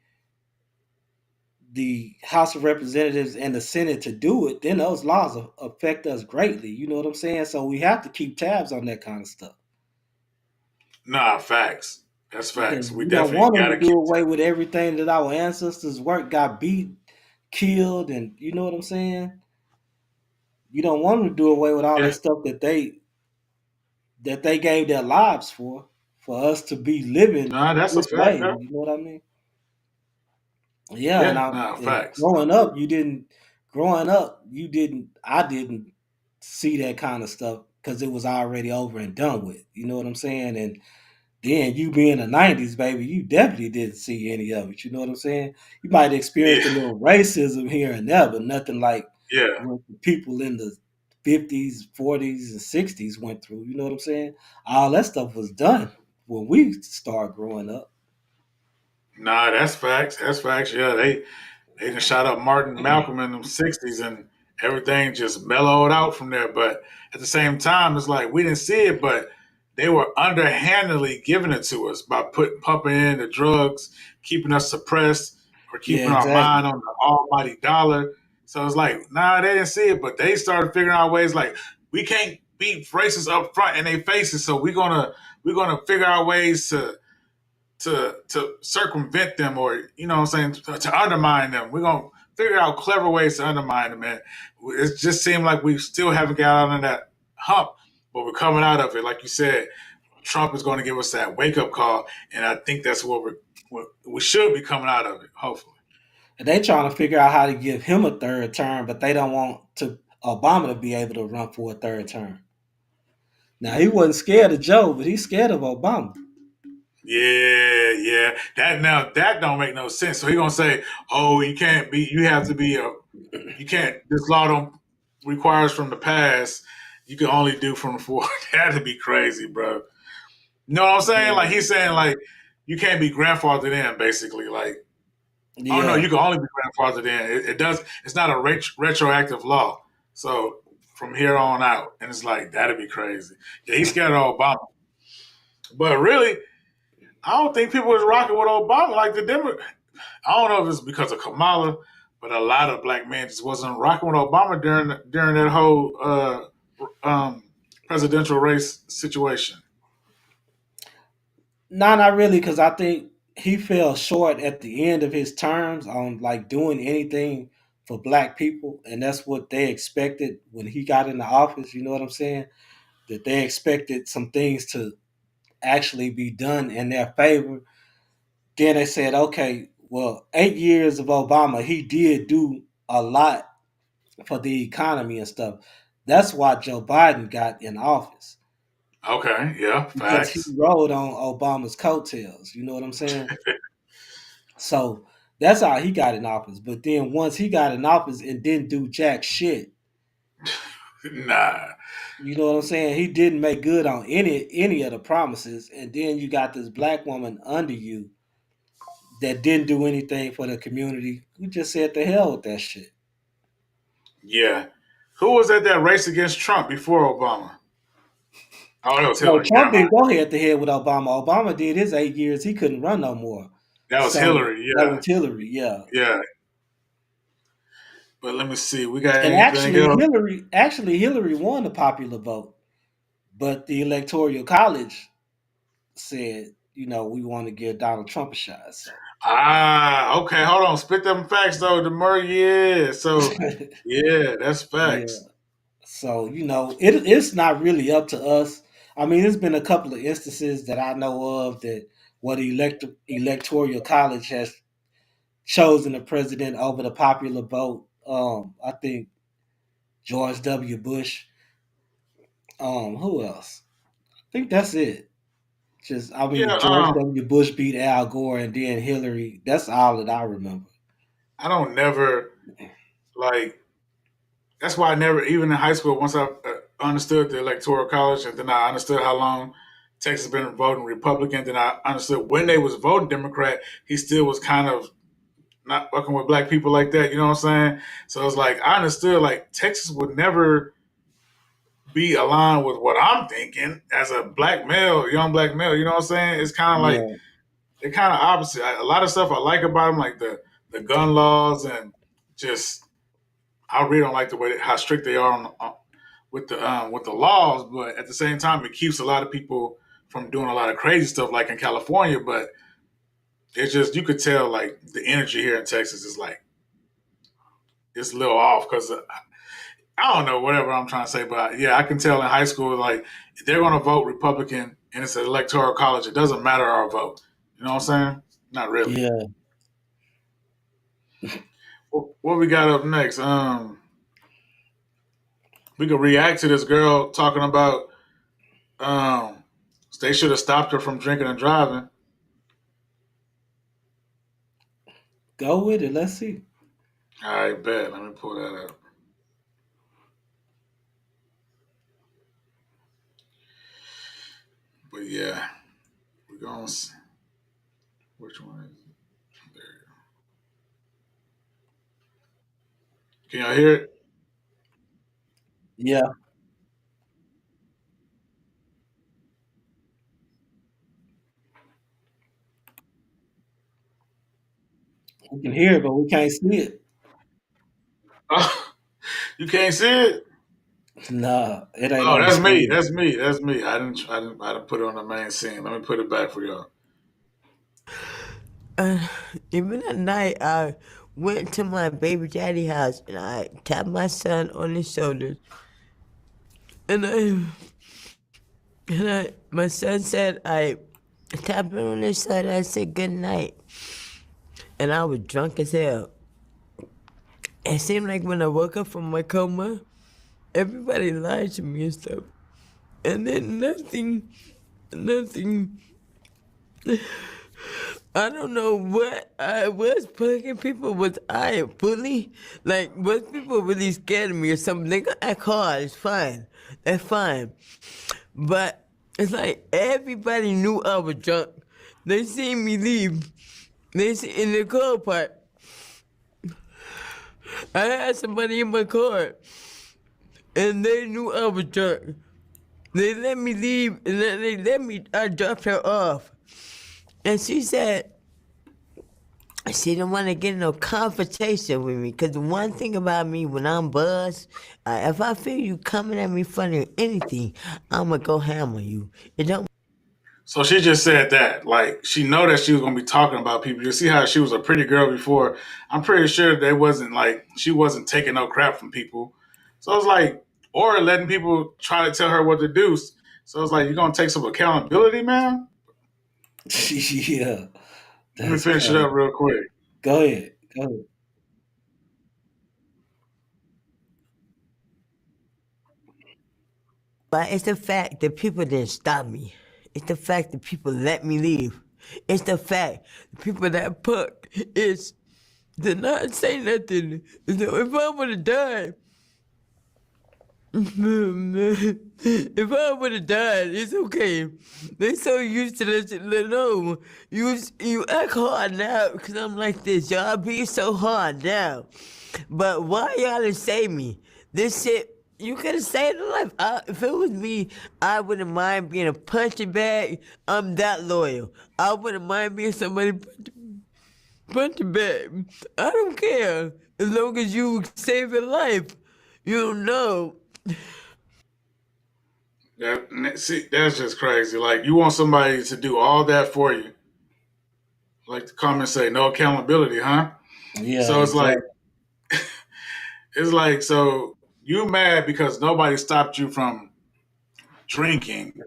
House of Representatives and the Senate to do it, then those laws affect us greatly. You know what I'm saying? So we have to keep tabs on that kind of stuff Nah, facts. That's because facts. We we don't definitely want them got to to keep. do away with everything that our ancestors worked, got beat, killed, and you know what I'm saying? You don't want them to do away with all Yeah. that stuff that they gave their lives for us to be living Nah, that's a this fact. way. You know what I mean? Yeah, Yeah. Nah, and facts. you didn't I didn't see that kind of stuff because it was already over and done with. You know what I'm saying? And then you being the 90s, baby, you definitely didn't see any of it. You know what I'm saying? You might experience Yeah. a little racism here and there, but nothing like Yeah. what the people in the 50s, 40s, and 60s went through. You know what I'm saying? All that stuff was done when we started growing up. Nah, that's facts. That's facts. Yeah, they just shot up Martin and Malcolm in the '60s, and everything just mellowed out from there. But at the same time, it's like we didn't see it, but they were underhandedly giving it to us by pumping in the drugs, keeping us suppressed, or Yeah, keeping our exactly. mind on the almighty dollar. So it's like, nah, they didn't see it, but they started figuring out ways like we can't beat racists up front in their faces, so we're gonna figure out ways to circumvent them, or you know what I'm saying, to undermine them. We're gonna figure out clever ways to undermine them, and it just seemed like we still haven't got out of that hump, but we're coming out of it. Like you said, Trump is going to give us that wake up call, and I think that's what we should be coming out of it. Hopefully, And they trying to figure out how to give him a third term, but they don't want to Obama to be able to run for a third term. Now he wasn't scared of Joe, but he's scared of Obama. yeah. That don't make no sense. So he gonna say, oh, you can't be, you have to be a, you can't. This law don't requires from the past. You can only do from the forward. That'd be crazy, bro. You know what I'm saying? Like he's saying, like you can't be grandfathered in, basically. Like, oh no, Yeah, you can only be grandfathered in. It does. It's not a retroactive law. So from here on out, and it's like that'd be crazy. Yeah, he's scared of Obama, but really, I don't think people was rocking with Obama like the Democrats. I don't know if it's because of Kamala, but a lot of black men just wasn't rocking with Obama during that whole presidential race situation. no, not really, because I think he fell short at the end of his terms on like doing anything for black people, and that's what they expected when he got into office. You know what I'm saying? That they expected some things to actually be done in their favor. Then they said, okay, well, 8 years of Obama, he did do a lot for the economy and stuff. That's why Joe Biden got in office Okay, yeah, because he facts. rode on Obama's coattails. You know what I'm saying? So that's how he got in office. But then once he got in office and didn't do jack shit, Nah, you know what I'm saying? He didn't make good on any of the promises. And then you got this black woman under you that didn't do anything for the community. We just said the hell with that shit. yeah. Who was at that race against Trump before Obama? Oh, that was No, Hillary. Trump Never mind. didn't go head to head with Obama. Obama did his 8 years. He couldn't run no more. That was So Hillary. that Yeah, was Hillary, yeah. yeah. But let me see. We got And anything else? Hillary won the popular vote, but the electoral college said, we want to give Donald Trump a shot. So Ah, okay. Hold on. Spit them facts though, Demur. Yeah. So, yeah, that's yeah. facts. So, it's not really up to us. I mean, there's been a couple of instances that I know of that where the electoral college has chosen the president over the popular vote. I think George W. Bush. Who else? I think that's it. Yeah. George W. Bush beat Al Gore and then Hillary. That's all that I remember. I don't never like. That's why I never, even in high school, once I understood the electoral college, and then I understood how long Texas has been voting Republican, then I understood when they was voting Democrat, he still was kind of not fucking with black people like that. You know what I'm saying? So it's like I understood like Texas would never be aligned with what I'm thinking as a black male, young black male. You know what I'm saying? It's kind of like Yeah, they're kind of opposite. A lot of stuff I like about them, like the gun laws and just I really don't like the way how strict they are with the laws. But at the same time, it keeps a lot of people from doing a lot of crazy stuff, like in California. But it's just you could tell like the energy here in Texas is like it's a little off because I don't know whatever I'm trying to say, but yeah, I can tell in high school like if they're going to vote Republican and it's an electoral college, it doesn't matter our vote. You know what I'm saying? Not really. yeah. What we got up next? We could react to this girl talking about um, they should have stopped her from drinking and driving. Go with it. Let's see. All right, bet. Let me pull that up. But yeah, we're going to see. Which one is it? There you go. Can y'all hear it? Yeah, we can hear it, but we can't see it. Oh, you can't see it? Nah, it ain't Oh, on the that's me. screen. That's me. That's me. I didn't put it on the main scene. Let me put it back for y'all. Even at night, I went to my baby daddy house and I tapped my son on his shoulders. My son said I tapped him on his shoulder. I said good night, and I was drunk as hell. It seemed like when I woke up from my coma, everybody lied to me and stuff, and then nothing. I don't know what I was plugging people. Was I a bully? Like, was people really scared of me or something? They gonna act hard, it's fine. That's fine. But it's like everybody knew I was drunk. They seen me leave. They see in the car part. I had somebody in my car and they knew I was drunk. They let me leave and then I dropped her off. And she said, she didn't want to get in no confrontation with me. Because the one thing about me, when I'm buzzed, if I feel you coming at me funny or anything, I'm going to go ham on you. It don't. So she just said that. Like, she know that she was going to be talking about people. You see how she was a pretty girl before. I'm pretty sure she wasn't taking no crap from people. So it's like, or letting people try to tell her what to do. So it's like, you're going to take some accountability, man? Yeah, Let me that's finish it crazy. up real quick. Go ahead. Go ahead. But it's the fact that people didn't stop me. It's the fact that people let me leave. It's the fact the people that put is did not say nothing. So if I would have died, if I would have died, it's okay. They so used to that shit. No, you act hard now because I'm like this. Y'all be so hard now. But why y'all didn't save me? This shit, you could have saved a life. If it was me, I wouldn't mind being a punching bag. I'm that loyal. I wouldn't mind being somebody punching bag. I don't care. As long as you save a life. You don't know. That's just crazy. Like, you want somebody to do all that for you. Like the comments say, no accountability, huh? Yeah, So exactly. so you mad because nobody stopped you from drinking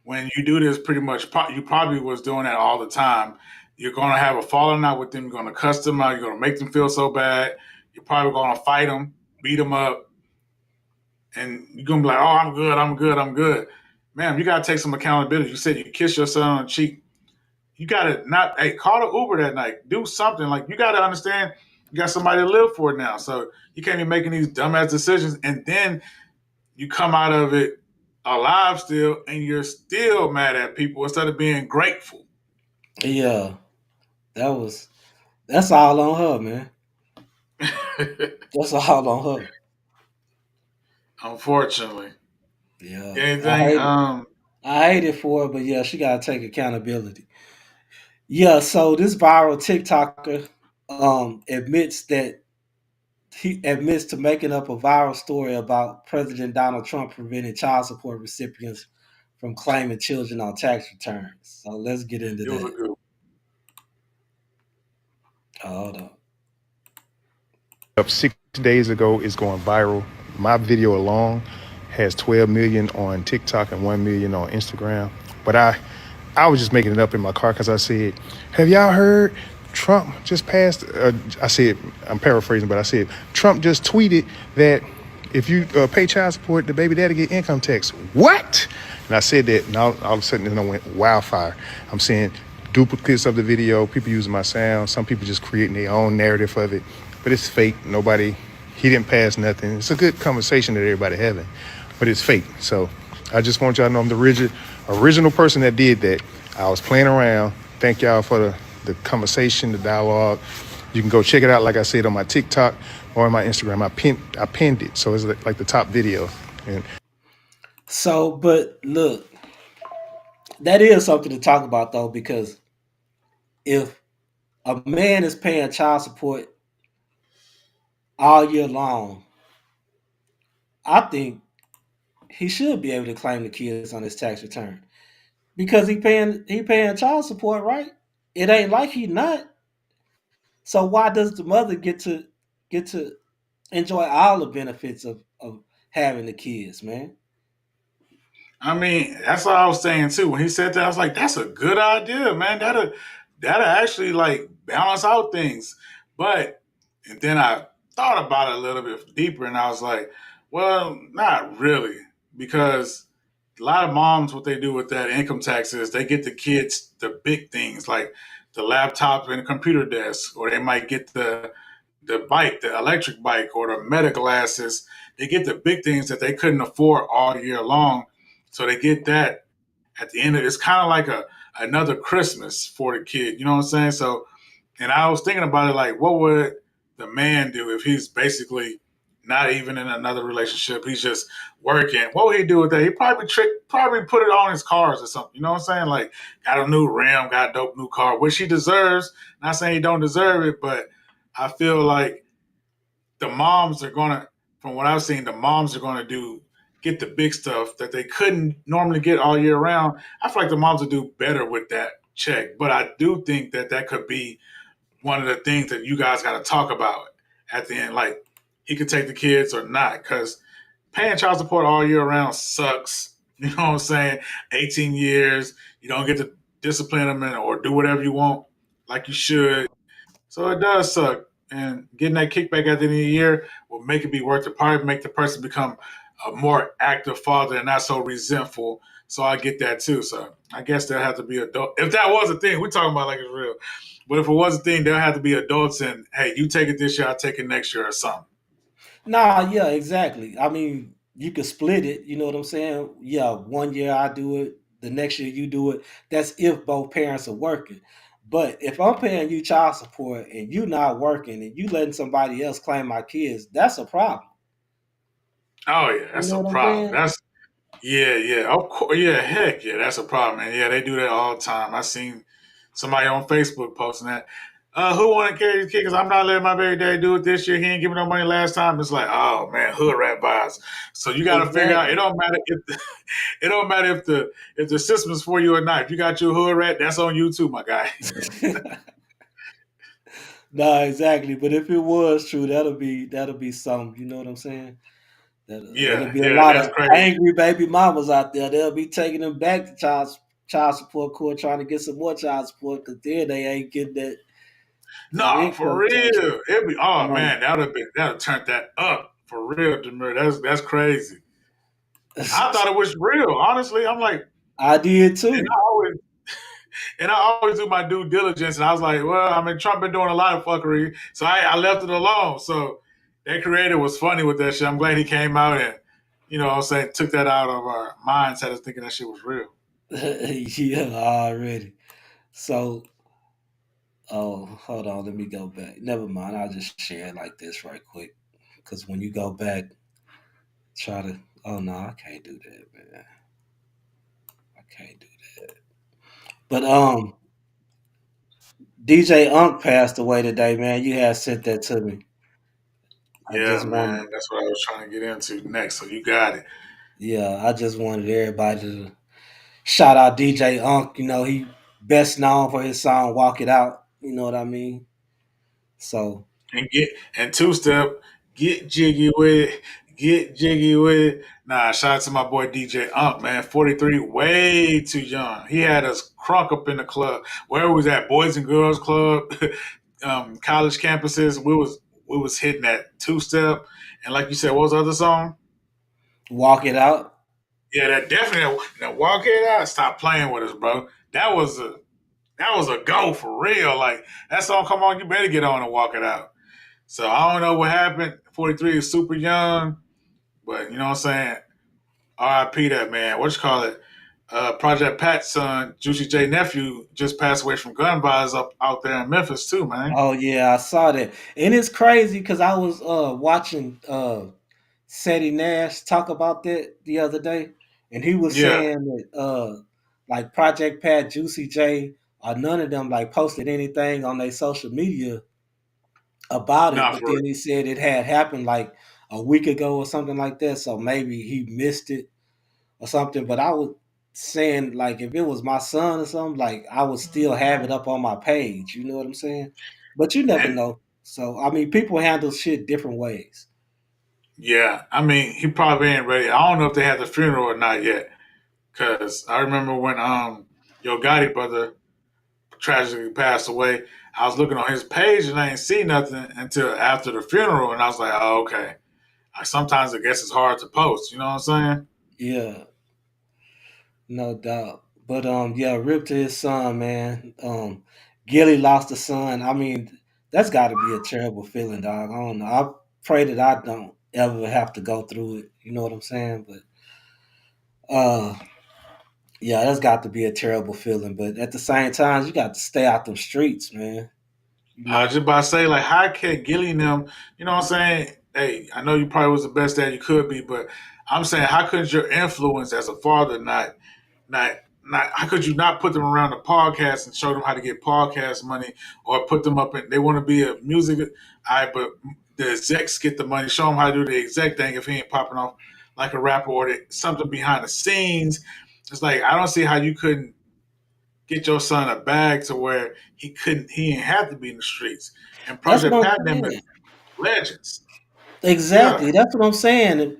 when you do this pretty much. You probably was doing that all the time. You're going to have a falling out with them. You're going to cuss them out. You're going to make them feel so bad. You're probably going to fight them, beat them up, and you're going to be like, oh, I'm good, I'm good, I'm good. Man, you got to take some accountability. You said you kiss your son on the cheek. You got to not, hey, call the Uber that night. Do something. Like, you got to understand you got somebody to live for now. So you can't be making these dumbass decisions. And then you come out of it alive still, and you're still mad at people instead of being grateful. Yeah, that's all on her, man. That's all on her. Unfortunately. Yeah, Anything? I hate it for her, but yeah, she gotta take accountability. Yeah, so this viral TikToker admits to making up a viral story about President Donald Trump preventing child support recipients from claiming children on tax returns. So let's get into It was a that. good one. Hold on. Up 6 days ago is going viral. My video alone has 12 million on TikTok and 1 million on Instagram. But I was just making it up in my car because I said, have y'all heard Trump just passed? I said, I'm paraphrasing, but I said, Trump just tweeted that if you pay child support, the baby daddy get income tax. What? And I said that, and all of a sudden it went wildfire. I'm seeing duplicates of the video, people using my sound, some people just creating their own narrative of it. But it's fake. He didn't pass nothing. It's a good conversation that everybody having, but it's fake. So I just want y'all to know I'm the original person that did that. I was playing around. Thank y'all for the conversation, the dialogue. You can go check it out, like I said, on my TikTok or on my Instagram. I pinned it, so it's like the top video. And So, but look, that is something to talk about though, because if a man is paying child support all year long, I think he should be able to claim the kids on his tax return because he paying child support, right? It ain't like he not. So why does the mother get to enjoy all the benefits of having the kids, man? I mean, that's what I was saying too. When he said that, I was like, "That's a good idea, man. That'll actually like balance out things." But and then I thought about it a little bit deeper, and I was like, "Well, not really, because a lot of moms, what they do with that income tax is they get the kids the big things like the laptop and the computer desk, or they might get the bike, the electric bike, or the meta glasses. They get the big things that they couldn't afford all year long, so they get that at the end of it's kind of like another Christmas for the kid. You know what I'm saying? So, and I was thinking about it like, what would the man do if he's basically not even in another relationship? He's just working. What would he do with that? He probably put it on his cars or something. You know what I'm saying? Like, got a new rim, got a dope new car, which he deserves. Not saying he don't deserve it, but I feel like the moms are gonna, from what I've seen, the moms are gonna get the big stuff that they couldn't normally get all year round. I feel like the moms will do better with that check, but I do think that that could be one of the things that you guys got to talk about at the end. Like he could take the kids or not, because paying child support all year round sucks. You know what I'm saying? 18 years, you don't get to discipline them or do whatever you want like you should. So it does suck. And getting that kickback at the end of the year will make it be worth it. Probably make the person become a more active father and not so resentful. So I get that too. So I guess there have to be adult. If that was a thing, we're talking about like it's real. But if it was a thing, there'll have to be adults and hey, you take it this year, I'll take it next year or something. Nah, yeah, exactly. I mean, you could split it. You know what I'm saying? Yeah, one year I do it, the next year you do it. That's if both parents are working. But if I'm paying you child support and you not working and you letting somebody else claim my kids, that's a problem. Oh yeah, You that's know a what I'm problem. saying? That's yeah. Of course, yeah, heck yeah, that's a problem. And yeah, they do that all the time. I seen somebody on Facebook posting that. Who want to carry the kid? Because I'm not letting my baby daddy do it this year. He ain't giving no money last time. It's like, oh man, hood rat vibes. So you got to figure out. It Exactly. don't matter if it don't matter if the system's for you or not. If you got your hood rat, that's on you too, my guy. Nah, exactly. But if it was true, that'll be something. You know what I'm saying? It'll Yeah, be a yeah, lot that's of crazy. angry baby mamas out there. They'll be taking them back to child support court, trying to get some more child support because then they ain't getting that No, for income tax real. It'd be oh money. man, that'd turned that up for real, Demir. That's crazy. I thought it was real. Honestly, I'm like, I did and too. I always and I always do my due diligence. And I was like, well, I mean, Trump been doing a lot of fuckery, so I left it alone. So that creator was funny with that shit. I'm glad he came out and what I'm saying, took that out of our minds, had us thinking that shit was real. Yeah, already. So, oh, hold on, let me go back. Never mind. I'll just share it like this right quick. Because when you go back, try to. Oh no, I can't do that, man. I can't do that. But DJ Unk passed away today, man. You had sent that to me. I Yeah, just wanted, man, that's what I was trying to get into next. So you got it. yeah, I just wanted everybody to shout out DJ Unk. You know, he best known for his song "Walk It Out." You know what I mean? So And two step, get jiggy with it, get jiggy with it. Nah, shout out to my boy DJ Unk, man. 43, way too young. He had us crunk up in the club. Where was that? Boys and Girls Club, college campuses. We was hitting that two step. And like you said, what was the other song? walk it out. Yeah, that definitely. Now walk it out. Stop playing with us, bro. That was a go for real. Like that song, come on, you better get on and walk it out. So I don't know what happened. 43 is super young, but you know what I'm saying? RIP that man. What you call it? Project Pat's son, Juicy J nephew, just passed away from gun violence up out there in Memphis too, man. Oh yeah, I saw that, and it's crazy because I was watching Seti Nash talk about that the other day, and he was Yeah, saying that like Project Pat, Juicy J, or none of them like posted anything on their social media about it, nah, but for then he said it had happened like a week ago or something like that, so maybe he missed it or something. But I was saying like if it was my son or something, like I would still have it up on my page. You know what I'm saying? But you never and know. So I mean, people handle shit different ways. yeah, I mean he probably ain't ready. I don't know if they had the funeral or not yet, cause I remember when Yo Gotti brother tragically passed away. I was looking on his page and I didn't see nothing until after the funeral, and I was like, oh okay. Sometimes I guess it's hard to post. You know what I'm saying? Yeah, no doubt. But yeah, rip to his son, man. Gilly lost a son. I mean, that's got to be a terrible feeling, dog. I don't know. I pray that I don't ever have to go through it. You know what I'm saying? But uh, yeah, that's got to be a terrible feeling. But at the same time, you got to stay out them streets, man. You I was know. just about to say, like, how can Gilly and them, you know what I'm saying? Hey, I know you probably was the best dad you could be, but I'm saying, how could your influence as a father not, how could you not put them around the podcast and show them how to get podcast money or put them up in, they want to be a music, but the execs get the money, show them how to do the exec thing if he ain't popping off like a rapper or something behind the scenes. It's like, I don't see how you couldn't get your son a bag to where he didn't have to be in the streets. And That's what Project I'm Pat and them saying. is legends. Yeah, Exactly. That's what I'm saying.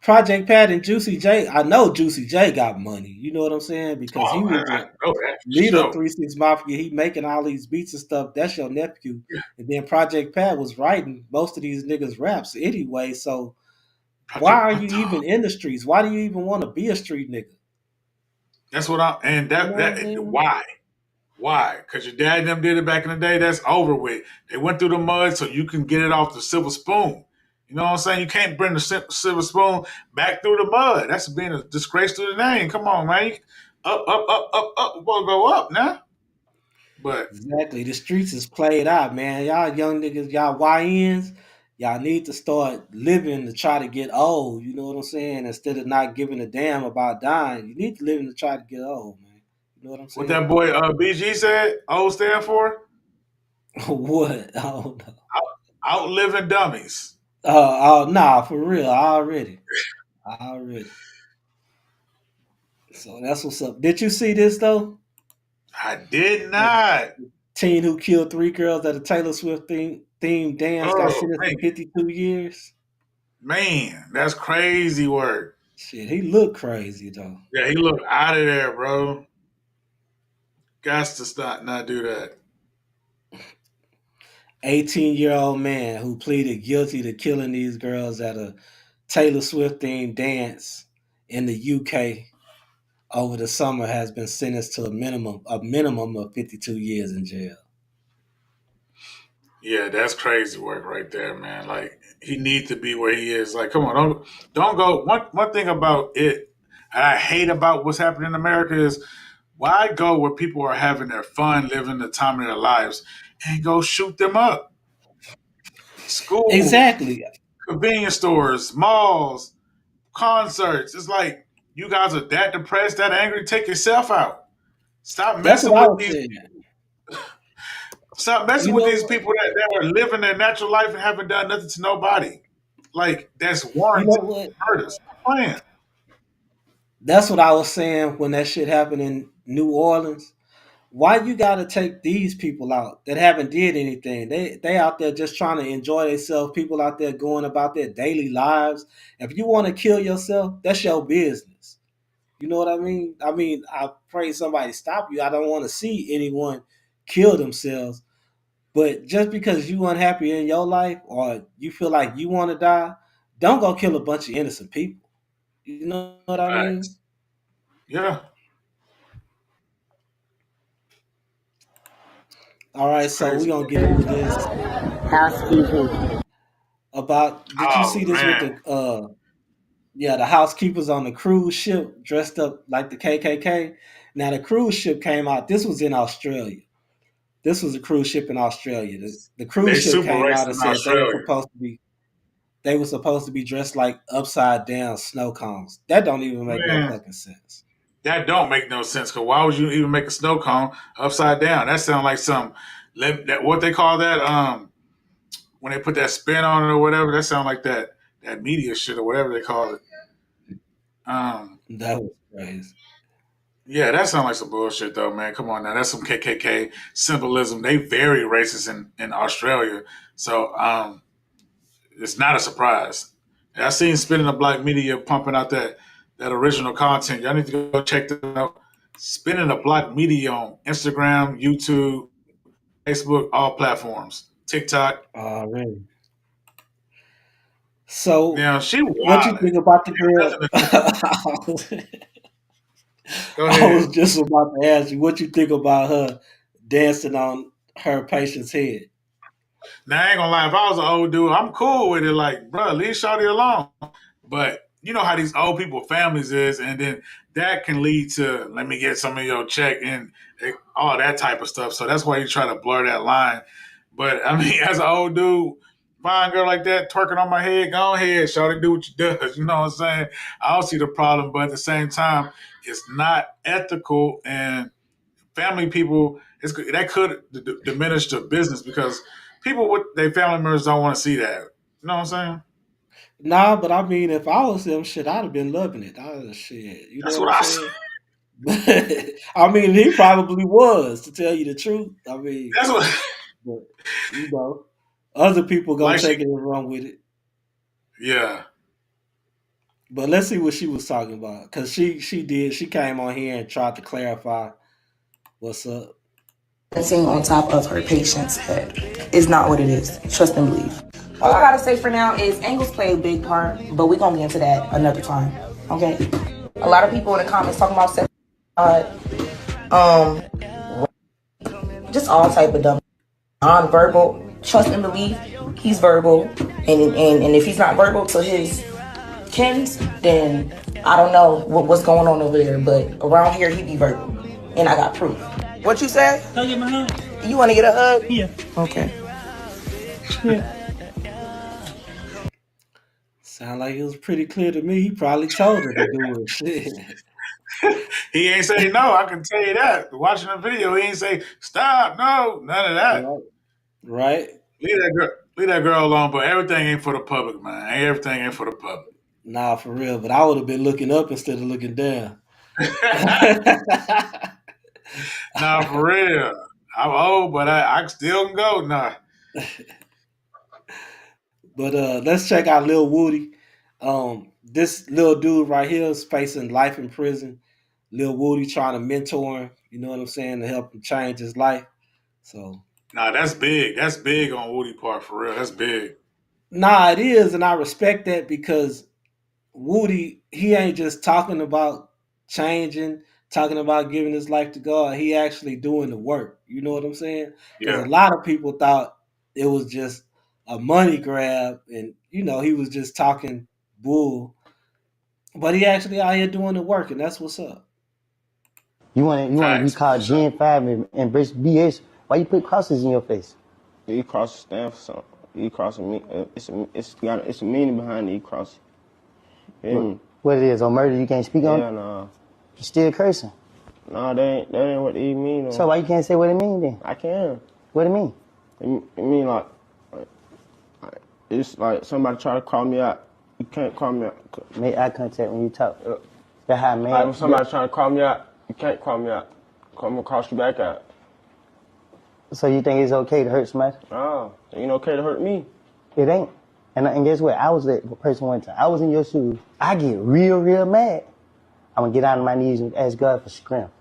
Project Pat and Juicy J. I know Juicy J got money. You know what I'm saying? Because he oh, was I a know that for leader of sure. 3 6 Mafia. He making all these beats and stuff. That's your nephew. Yeah, And then Project Pat was writing most of these niggas' raps anyway. So why Project are Pat. you even in the streets? Why do you even want to be a street nigga? That's what I and You know what I'm that saying? why? Why? Because your dad and them did it back in the day. That's over with. They went through the mud so you can get it off the silver spoon. You know what I'm saying? You can't bring the silver spoon back through the mud. That's being a disgrace to the name. Come on, man. Up, up, up, up, up. We're gonna go up now. But Exactly. The streets is played out, man. Y'all young niggas, y'all YNs, y'all need to start living to try to get old. You know what I'm saying? Instead of not giving a damn about dying, you need to live to try to get old, man. You know what I'm what saying? that boy BG said, O stand for What? I don't know. outliving dummies. Nah, for real. I already. So that's what's up. Did you see this though? I did The not. teen who killed 3 girls at a Taylor Swift theme dance got Oh sentenced to 52 years. man, that's crazy work. Shit, he looked crazy though. Yeah, he looked out of there, bro. Got to stop, not do that. 18-year-old man who pleaded guilty to killing these girls at a Taylor Swift themed dance in the UK over the summer has been sentenced to a minimum of 52 years in jail. Yeah, that's crazy work right there, man. Like he needs to be where he is. Like, come on, don't go. One thing about it, and I hate about what's happening in America is why go where people are having their fun, living the time of their lives, and go shoot them up? Schools, Exactly. convenience stores, malls, concerts. It's like you guys are that depressed, that angry. Take yourself out. Stop That's messing what I with was these. saying. Stop messing You with know these what? people that are living their natural life and haven't done nothing to nobody. Like that's You know warranted what? murder. Stop playing. That's what I was saying when that shit happened in New Orleans. Why you gotta take these people out that haven't did anything? They out there just trying to enjoy themselves. People out there going about their daily lives. If you want to kill yourself, that's your business. You know what I mean? I mean, I pray somebody stop you. I don't want to see anyone kill themselves. But just because you unhappy in your life or you feel like you want to die, don't go kill a bunch of innocent people. You know what I mean? Facts. Yeah. All right, It's so we're crazy. gonna get into this Housekeeping. about. Did you Oh see this with man. the Yeah, the housekeepers on the cruise ship dressed up like the KKK. Now the cruise ship came out. This was in Australia. This was a cruise ship in Australia. The cruise They ship super came out racist and in said Australia. they were supposed to be dressed like upside down snow cones. That don't even make no Man, fucking sense. that don't make no sense. Cause why would you even make a snow cone upside down? That sounds like some what they call that when they put that spin on it or whatever. That sounds like that media shit or whatever they call it. That was crazy. Yeah, that sounds like some bullshit though, man. Come on now, that's some KKK symbolism. They very racist in Australia, so it's not a surprise. And I seen Spinning the Black Media pumping out that original content. Y'all need to go check that out. Spinning the Black Media on Instagram, YouTube, Facebook, all platforms. TikTok. Really. So, Now she what you wild. think about the Nothing to do. girl? Go I was ahead. just about to ask you what you think about her dancing on her patient's head. Now I ain't gonna lie, if I was an old dude, I'm cool with it. Like, bro, leave Shawty alone. But you know how these old people families is, and then that can lead to let me get some of your check and all that type of stuff. So that's why you try to blur that line. But I mean, as an old dude, fine girl like that twerking on my head, go ahead, Shawty, do what you does. You know what I'm saying? I don't see the problem, but at the same time, it's not ethical and family people. That could diminish the business because people with their family members don't want to see that. You know what I'm saying? Nah, but I mean, if I was him, shit, I'd have been loving it. Shit, you know That's what what I'm I say. saying? I mean, he probably was, to tell you the truth. I mean, That's what. but other people gonna Like she, take it and run with it. yeah. But let's see what she was talking about, because she came on here and tried to clarify what's up. Dancing on top of her patient's head is not what it is. Trust and believe. All I gotta say for now is angles play a big part, but we're gonna get into that another time. Okay? A lot of people in the comments talking about sex, just all type of dumb, non-verbal. Trust and believe. He's verbal, and if he's not verbal to his kins, then I don't know what's going on over there. But around here, he be verbal, and I got proof. What you say? Can I get my hug? You want to get a hug? Yeah. Okay. Yeah. Sound like it was pretty clear to me. He probably told her to do it. Shit. He ain't say no. I can tell you that. Watching the video, he ain't say stop. No, none of that. Right. Leave that girl alone. But everything ain't for the public, man. Everything ain't for the public. Nah, for real. But I would have been looking up instead of looking down. Nah, for real. I'm old, but I still can go. Nah. But let's check out Lil Woody. This little dude right here is facing life in prison. Lil Woody trying to mentor him, you know what I'm saying, to help him change his life. So Nah, that's big. That's big on Woody part for real. That's big. nah, it is, and I respect that because Woody, he ain't just talking about changing, talking about giving his life to God. He actually doing the work. You know what I'm saying? Because Yeah. a lot of people thought it was just a money grab, and he was just talking bull. But he actually out here doing the work, and that's what's up. You want to be Facts. called Gen 5 and embrace BS. Why you put crosses in your face? E cross stand for something. E cross it's a meaning behind the E cross. What it is on murder you can't speak on? Yeah, nah. You still cursing. Nah, that ain't what the E mean. So why you can't say what it mean then? I can. What it mean? It mean like it's like somebody try to call me out. You can't call me out. Make eye contact when you talk. That's how man. Like when somebody trying to call me out, you can't call me out. I'm gonna cross you back out. So you think it's okay to hurt somebody? Oh, it ain't okay to hurt me. It ain't. And guess what? I was that person one time. I was in your shoes. I get real, real mad. I'm going to get down on my knees and ask God for strength.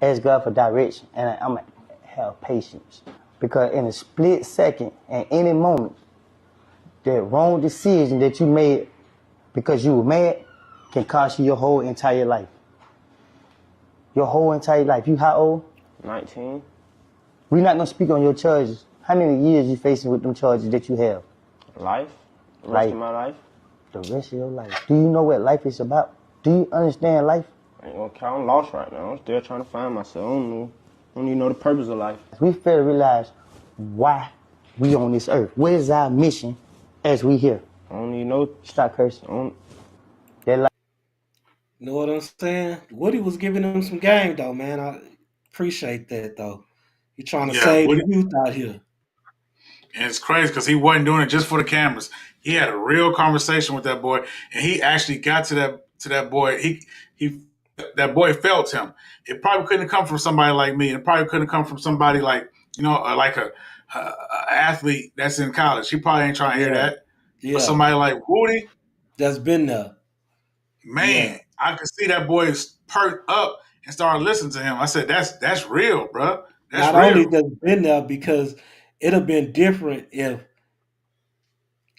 Ask God for direction. And I'm going to have patience. Because in a split second, at any moment, that wrong decision that you made because you were mad can cost you your whole entire life. Your whole entire life. You how old? 19. We're not going to speak on your charges. How many years you facing with them charges that you have? Life? The rest of my life? the rest of your life. Do you know what life is about? Do you understand life? I ain't gonna count. I'm lost right now. I'm still trying to find myself. I don't even know the purpose of life. We fail to realize why we on this earth. What is our mission as we here? I don't even know. Stop cursing. That life. You know what I'm saying? Woody was giving him some game though, man. I appreciate that though. He trying to save Woody, the youth out here. and it's crazy because he wasn't doing it just for the cameras. He had a real conversation with that boy, and he actually got to that boy. He that boy felt him. It probably couldn't come from somebody like me. It probably couldn't come from somebody like like a athlete that's in college. He probably ain't trying to hear that. Yeah. But somebody like Woody, that's been there. Man, I could see that boy perked up and started listening to him. I said, "That's real, bro. That's Not real." only does been there because it'd have been different if,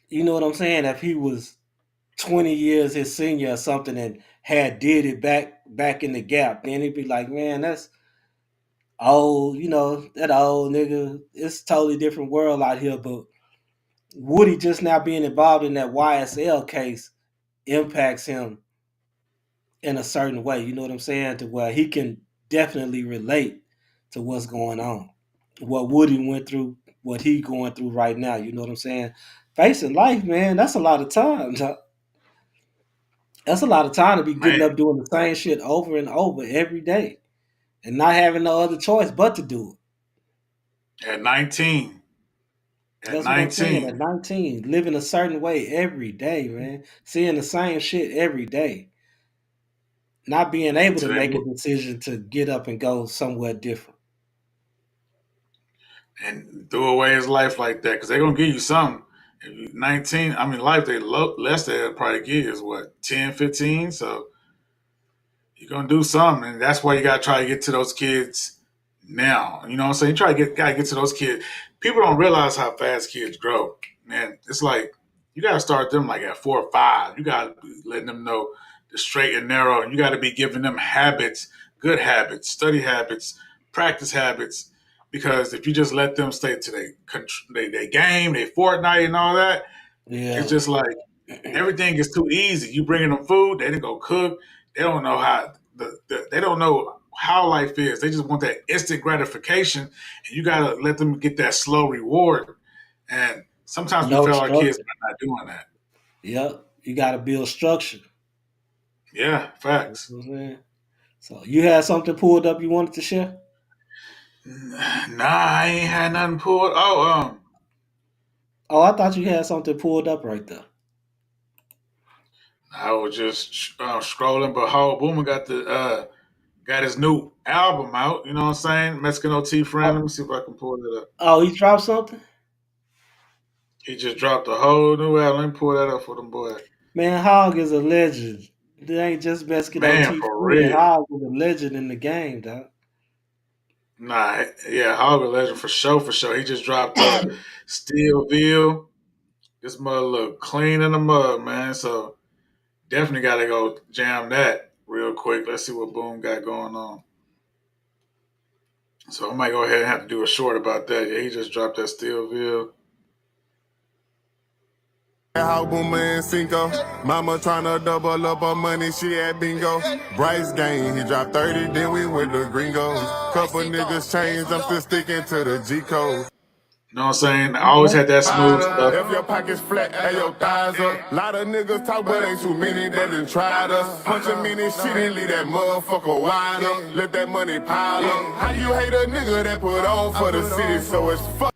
you know what I'm saying, if he was 20 years his senior or something and had did it back in the gap. Then he'd be like, man, that's old, that old nigga. It's a totally different world out here. But Woody just now being involved in that YSL case impacts him in a certain way, you know what I'm saying, to where he can definitely relate to what's going on. What Woody went through, what he going through right now, you know what I'm saying? Facing life, man, that's a lot of time. That's a lot of time to be getting up doing the same shit over and over every day and not having no other choice but to do it. At 19. That's what I'm saying. At 19, living a certain way every day, man. Seeing the same shit every day. Not being able to make a decision to get up and go somewhere different. And threw away his life like that because they're going to give you something. If you're 19, I mean, life, less they'll probably give you is what, 10, 15? So you're going to do something. And that's why you got to try to get to those kids now. You know what I'm saying? You got to get to those kids. People don't realize how fast kids grow. Man, it's like you got to start them like at 4 or 5. You got to be letting them know the straight and narrow. And you got to be giving them habits, good habits, study habits, practice habits. Because if you just let them stay to they game, they Fortnite and all that, it's just like everything is too easy. You bringing them food, they didn't go cook. They don't know how they don't know how life is. They just want that instant gratification, and you gotta let them get that slow reward. And sometimes we fail our kids by not doing that. Yep, you gotta build structure. Yeah, facts. You know what I'm saying? So you had something pulled up you wanted to share? Nah, I ain't had nothing pulled. Oh, I thought you had something pulled up right there. I was just scrolling, but Howard Boomer got his new album out. You know what I'm saying? Mexican OT friend. Let me see if I can pull it up. Oh, he dropped something? He just dropped a whole new album. Let me pull that up for them boys. Man, Hog is a legend. It ain't just Mexican OT for real. Hog is a legend in the game, dog. Nah, yeah, Hog a legend for sure, for sure. He just dropped Steelville. This mud look clean in the mud, man. So definitely got to go jam that real quick. Let's see what Boom got going on. So I might go ahead and have to do a short about that. Yeah, he just dropped that Steelville. How Boomer and Cinco. Mama tryna double up her money, she at bingo. Bryce game, he dropped 30, then we went to Gringos. Couple niggas changed, I'm still sticking to the G code. You know what I'm saying? I always had that smooth stuff. If your pockets flat and your thighs up. Lot of niggas talk, but ain't too many that done tried us. Punch a minute shit and leave that motherfucker wide up. Let that money pile up. How you hate a nigga that put on for the city, so it's fuck.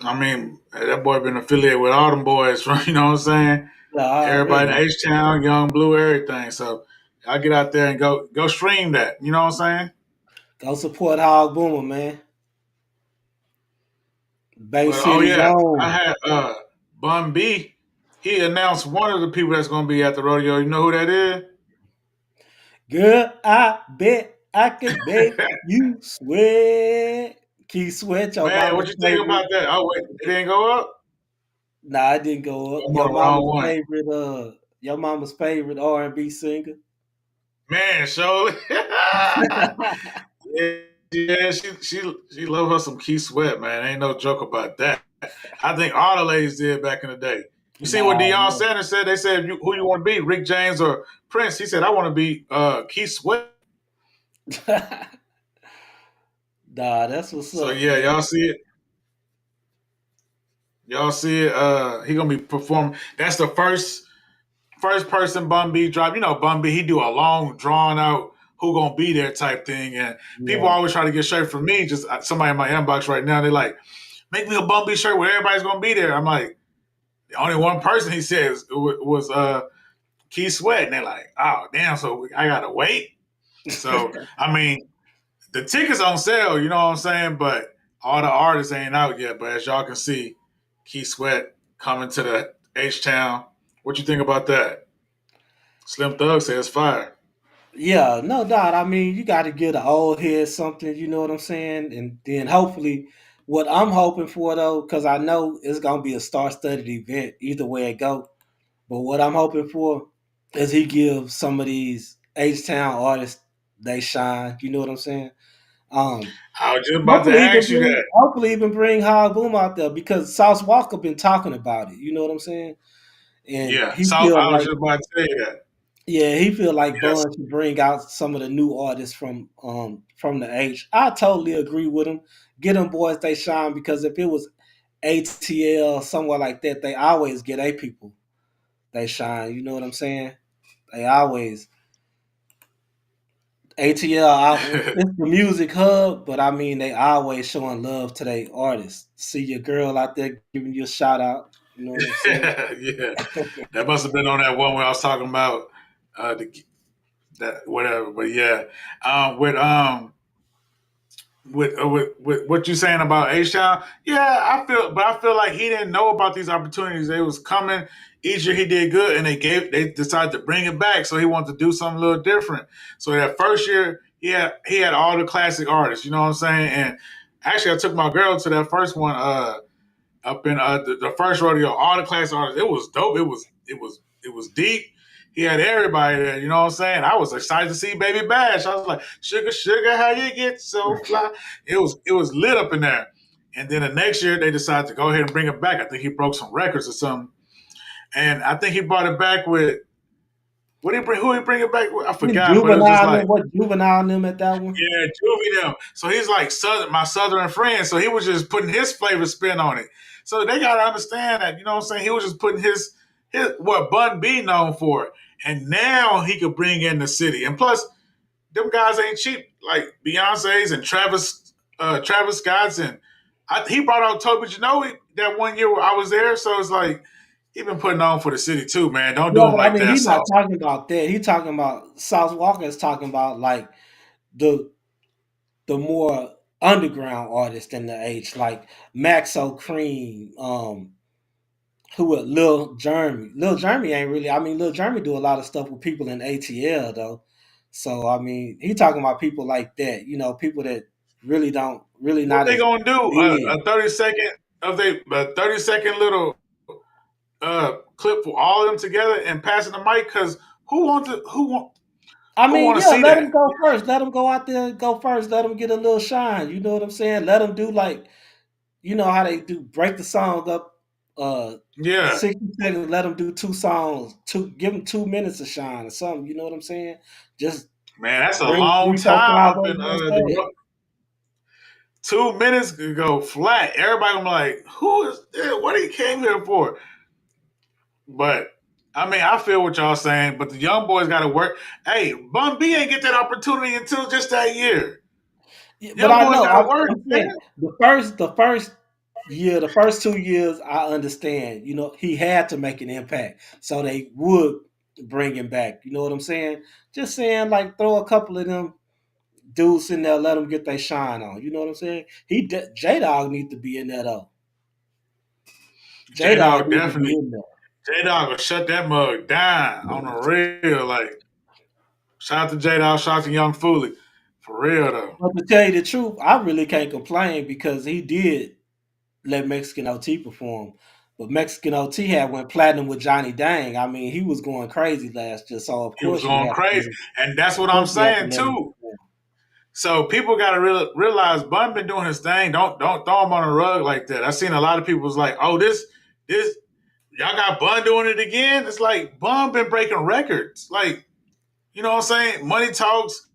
I mean, that boy been affiliated with all them boys, you know what I'm saying? Everybody in H-Town, Young Blue, everything. So I get out there and go stream that. You know what I'm saying? Go support Hog Boomer, man. Bay But, City's own. I had Bun B. He announced one of the people that's going to be at the rodeo. You know who that is? Girl, I bet I could make you sweat. Keith Sweat, your Man, what you think about that? Oh, wait, it didn't go up? Nah, it didn't go up. Your mama's favorite R&B singer. Man, Shirley. yeah, she love her some Keith Sweat, man. Ain't no joke about that. I think all the ladies did back in the day. You see what Nah, Deion Sanders said? They said, who you want to be, Rick James or Prince? He said, I want to be Keith Sweat. yeah. Nah, that's what's So up, yeah, man. y'all see it. Y'all see it. He gonna be performing. That's the first person Bun B drop. You know, Bun B, he do a long, drawn out, who gonna be there type thing. And people Yeah. always try to get shirt from me. Just somebody in my inbox right now, they like, make me a Bun B shirt where everybody's gonna be there. I'm like, the only one person he says was Keith Sweat. And they're like, oh damn, so I gotta wait. So I mean, the tickets on sale, you know what I'm saying? But all the artists ain't out yet. But as y'all can see, Keith Sweat coming to the H-Town. What you think about that? Slim Thug says fire. Yeah, no doubt. I mean, you got to give the old head something, you know what I'm saying? And then hopefully, what I'm hoping for though, because I know it's gonna be a star-studded event either way it go. But what I'm hoping for is he gives some of these H-Town artists they shine. You know what I'm saying? I was just about to ask you that. Hopefully even bring Hog Boom out there because Sauce Walker been talking about it. You know what I'm saying? And Yeah, he so feel I was like just about to say that. yeah, he feel like Yes. Bun should bring out some of the new artists from the H. I totally agree with him. Get them boys they shine because if it was ATL somewhere like that, they always get A people they shine. You know what I'm saying? They always ATL out. It's the music hub, but I mean they always showing love to their artists. See your girl out there giving you a shout out. You know what I'm saying? Yeah, that must have been on that one where I was talking about that whatever. But yeah, um, with um, with what you saying about H Town, yeah, I feel like he didn't know about these opportunities. They was coming each year. He did good, and they decided to bring it back. So he wanted to do something a little different. So that first year, he had all the classic artists. You know what I'm saying? And actually, I took my girl to that first one. Up in the first rodeo, all the class artists. It was dope. It was deep. He had everybody there. You know what I'm saying? I was excited to see Baby Bash. I was like, sugar, sugar, how you get so fly? It was lit up in there. And then the next year they decided to go ahead and bring it back. I think he broke some records or something. And I think he brought it back with who he bring it back with? I forgot, but it was just like Juvenile and them at that one? yeah, Juvie them. So he's like my southern friend. So he was just putting his flavor spin on it. So they gotta understand that, you know what I'm saying? He was just putting his what Bun B known for. And now he could bring in the city. And plus, them guys ain't cheap. Like Beyonce's and Travis Scott's and he brought out Toby Ginowie that one year where I was there. So it's like he been putting on for the city too, man. Don't do Yeah, him but I like mean that, he's not Sauce. talking about that. He talking about South Walker is talking about like the the more underground artists in the H, like Maxo Cream, who Lil Jeremy. Lil Jeremy ain't really. I mean, Lil Jeremy do a lot of stuff with people in ATL though. So I mean, he talking about people like that. You know, people that really What not they as gonna do? big. A 30-second a 30-second little clip for all of them together and passing the mic? Because I who mean, want to yeah, see let him that? go first. Let him go out there and go first. Let him get a little shine. You know what I'm saying? Let him do like you know how they do break the song up uh Yeah, 60 seconds, let them do two songs, give them 2 minutes of shine or something, you know what I'm saying? Just man, that's a bring long three, four, time five up others in on the stage. 2 minutes could go flat. Everybody gonna be like, "Who is this? What he came here for?" But I mean, I feel what y'all saying, but the young boys got to work. Hey, Bun B ain't get that opportunity until just that year. Yeah, but Young I boys know got to work, I'm man. saying the first year, the first 2 years, I understand. You know, he had to make an impact, so they would bring him back. You know what I'm saying? Just saying, like throw a couple of them dudes in there, let them get their shine on. You know what I'm saying? J Dog need to be in there though. J J Dog Dog need to be definitely. in there. J Dog will shut that mug down on the real. Like, shout out to J Dog, shout out to Young Foolie. For real though. But to tell you the truth, I really can't complain because he did let Mexican OT perform. But Mexican OT had went platinum with Johnny Dang. I mean, he was going crazy last year, so He was going crazy, and that's of what I'm course you have to saying let him too. perform. So people got to realize Bun been doing his thing. Don't throw him on the rug like that. I seen a lot of people was like, "Oh, this y'all got Bun doing it again. It's like Bun been breaking records. Like, you know what I'm saying? Money talks,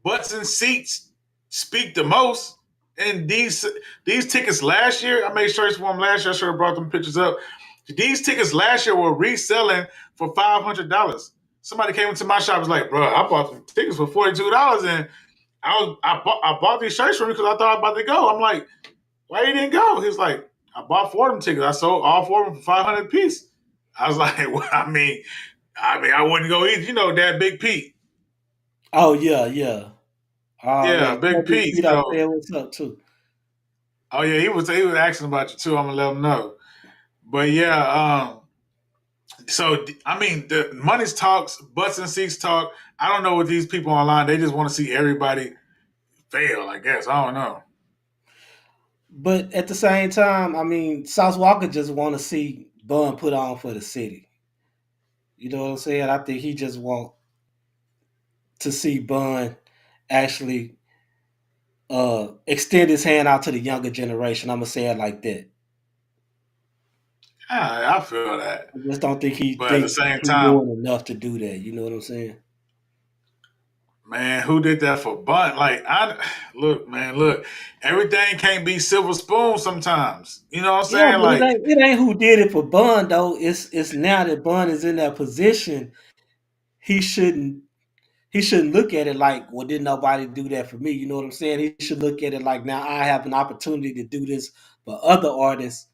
butts and seats speak the most. And these tickets last year, I made shirts for them last year. I should have brought them pictures up. These tickets last year were reselling for $500. Somebody came into my shop and was like, bro, I bought some tickets for $42 and I bought these shirts from you because I thought I was about to go. I'm like, why you didn't go? He was like, I bought 4 of them tickets. I sold all 4 of them for 500 apiece. I was like, well, I mean, I wouldn't go either. You know, that Big Pete. Oh yeah. Oh Yeah, man, Big Big Pete. Pete out So, there, what's up too? oh yeah, he was asking about you too. I'm gonna let him know. But yeah, so I mean, the money's talks, butts and seats talk. I don't know what these people online. They just want to see everybody fail. I guess I don't know. But at the same time, I mean, Sauce Walker just want to see Bun put on for the city. You know what I'm saying? I think he just want to see Bun actually extend his hand out to the younger generation. I'm gonna say it like that. I feel that, I just don't think he but at the think same he's time, doing enough to do that. You know what I'm saying? man, who did that for Bunt? Like, look, everything can't be silver spoon sometimes. You know what I'm Yeah, saying? but Like, it ain't who did it for Bun though. It's now that Bun is in that position, he shouldn't he shouldn't look at it like, well, didn't nobody do that for me? You know what I'm saying? He should look at it like, now I have an opportunity to do this for other artists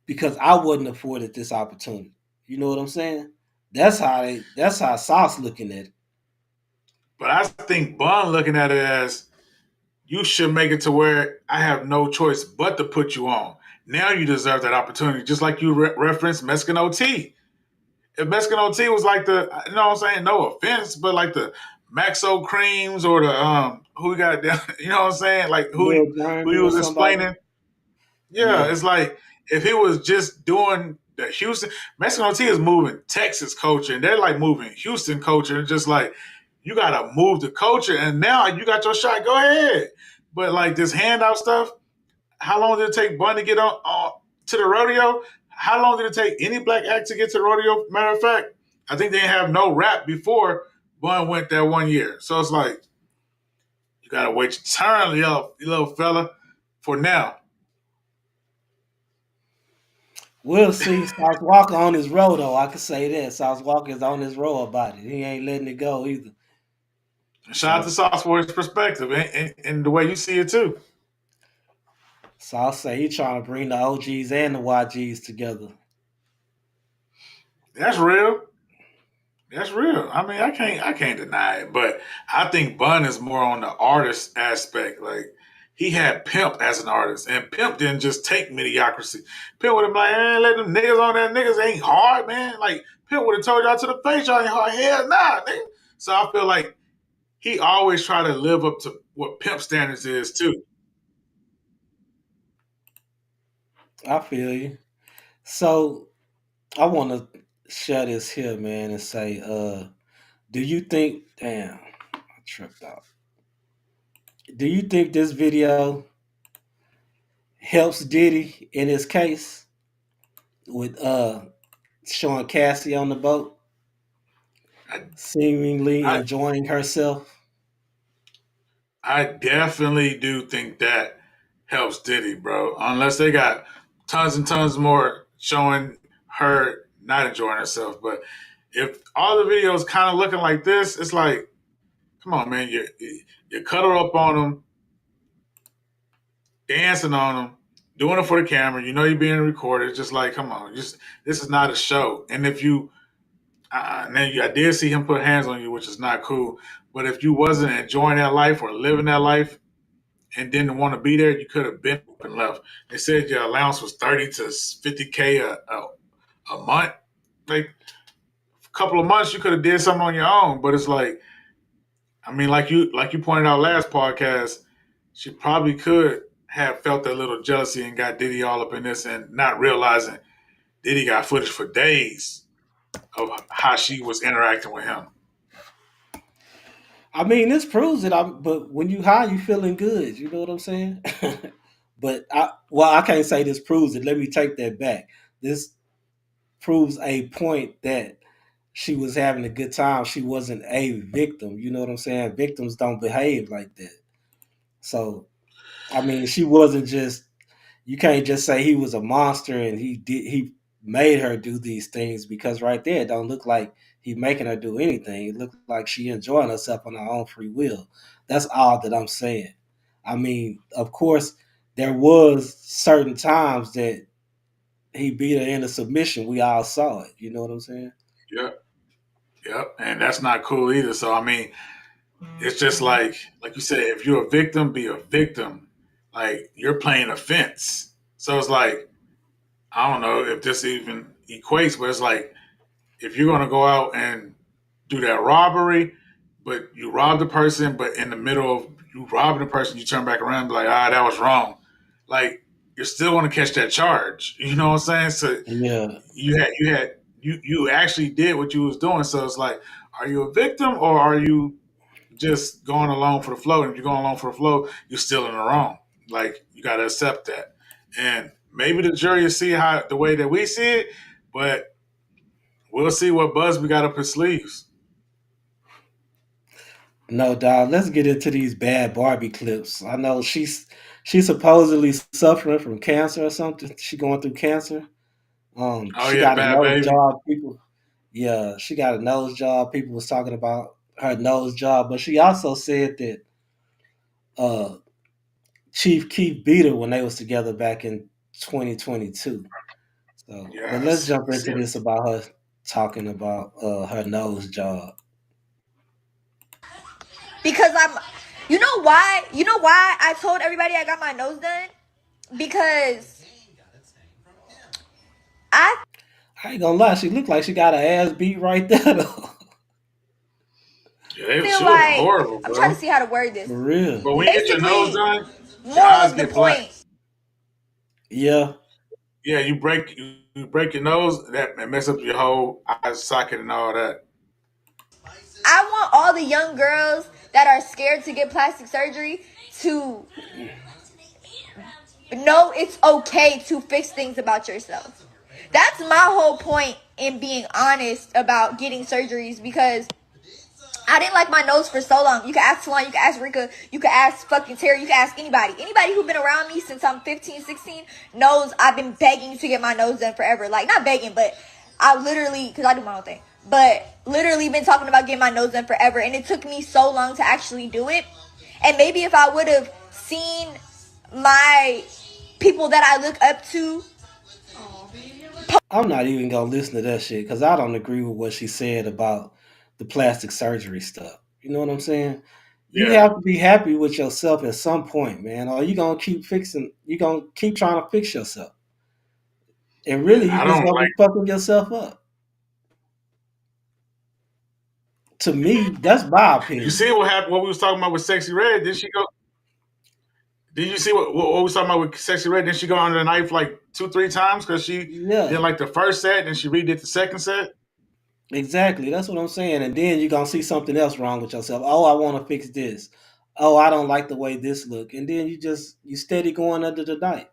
because I wasn't afforded this opportunity. You know what I'm saying? That's how Sauce looking at it. but I think Bun looking at it as you should make it to where I have no choice but to put you on. Now you deserve that opportunity, just like you referenced Mexican OT. If Mexican OT was like you know what I'm saying? No offense, but like the Maxo Creams or the who we got down, you know what I'm saying? Like Lil who he Jeremy or was somebody. explaining. Yeah, Yeah. it's like if he was just doing the Houston Mexican OT is moving Texas culture, and they're like moving Houston culture, and just like you gotta move the culture, and now you got your shot. Go ahead, but like this handout stuff. How long did it take Bun to get on to the rodeo? How long did it take any black act to get to the rodeo? Matter of fact, I think they didn't have no rap before Bun went that one year. So it's like you gotta wait your turn, you little fella. For now, We'll see. Sauce Walker on his road though. I can say that. Sauce Walker is on his road about it. He ain't letting it go either. shout out to So Sauce for his perspective and the way you see it too. Sauce say he trying to bring the OGs and the YGs together. That's real. That's real. I mean, I can't deny it, but I think Bun is more on the artist aspect. Like he had Pimp as an artist, and Pimp didn't just take mediocrity. Pimp would have been like, let them niggas on that niggas ain't hard, man. Like Pimp would have told y'all to the face, y'all ain't hard. Hell nah, nigga. So I feel like he always try to live up to what Pimp standards is too. I feel you. So I want to share this here, man, and say, do you think? Damn, I tripped out. Do you think this video helps Diddy in his case with showing Cassie on the boat, seemingly I enjoying herself? I definitely do think that helps Diddy, bro. Unless they got tons and tons more showing her not enjoying herself. But if all the videos kind of looking like this, it's like, come on, man, you cut her up on them, dancing on them, doing it for the camera. You know you're being recorded. It's just like, come on, this is not a show. And if you, I did see him put hands on you, which is not cool. But if you wasn't enjoying that life or living that life, and didn't want to be there, you could have been up and left. They said your allowance was 30 to 50K a month. Like a couple of months, you could have did something on your own. But it's like, I mean, like you pointed out last podcast, she probably could have felt that little jealousy and got Diddy all up in this and not realizing Diddy got footage for days of how she was interacting with him. I mean, this proves it. But when you high, you feeling good. You know what I'm saying? But I can't say this proves it. Let me take that back. This proves a point that she was having a good time. She wasn't a victim. You know what I'm saying? Victims don't behave like that. So I mean, she wasn't just. You can't just say he was a monster and he made her do these things, because right there it don't look like he making her do anything. It looked like she enjoying herself on her own free will. That's all that I'm saying. I mean, of course, there was certain times that he beat her into submission. We all saw it. You know what I'm saying? Yep. Yep. And that's not cool either. So I mean, it's just like you said, if you're a victim, be a victim. Like you're playing a fence. So it's like, I don't know if this even equates, but it's like if you're gonna go out and do that robbery, but you rob the person, but in the middle of you robbing the person, you turn back around and be like, that was wrong. Like you're still gonna catch that charge. You know what I'm saying? So Yeah. you actually did what you was doing. So it's like, are you a victim or are you just going along for the flow? And if you're going along for the flow, you're still in the wrong. Like you got to accept that. And maybe the jury will see how the way that we see it, but we'll see what Busby got up his sleeves. No, dog. Let's get into these bad Barbie clips. I know she's supposedly suffering from cancer or something. She going through cancer. Oh She yeah, got a Bad nose Baby. job. People, yeah, she got a nose job. People was talking about her nose job, but she also said that uh, Chief Keef beat her when they was together back in 2022. So, but let's Yes. jump into this about her talking about her nose job. Because you know why I told everybody I got my nose done? Because I I ain't gonna lie, she looked like she got her ass beat right there though. Yeah, feel she looking like horrible, I'm trying to bro. see how to word this. For real. But when you get your nose Basically, done, your moral eyes of the get black. point. Yeah. Yeah, you break your nose, that mess up your whole eye socket and all that. I want all the young girls that are scared to get plastic surgery to know it's okay to fix things about yourself. That's my whole point in being honest about getting surgeries, because I didn't like my nose for so long. You can ask Talon, you can ask Rika, you can ask fucking Terry, you can ask anybody. Anybody who's been around me since I'm 15, 16 knows I've been begging to get my nose done forever. Like, not begging, but I literally, because I do my own thing, but literally been talking about getting my nose done forever. And it took me so long to actually do it. And maybe if I would have seen my people that I look up to. I'm not even gonna listen to that shit because I don't agree with what she said about the plastic surgery stuff. You know what I'm saying? You Yeah. have to be happy with yourself at some point, man, or you gonna keep fixing. You gonna keep trying to fix yourself, and Yeah, really, you I just don't gonna like. be fucking yourself up. To me, that's my You opinion. see what happened? What we was talking about with Sexy Red? Did she go? Did you see what we was talking about with Sexy Red? Did she go under the knife like 2-3 times because she Yeah, didn't like the first set and she redid the second set? exactly. That's what I'm saying. And then you're gonna see something else wrong with yourself. Oh, I want to fix this. Oh, I don't like the way this look. And then you steady going under the knife.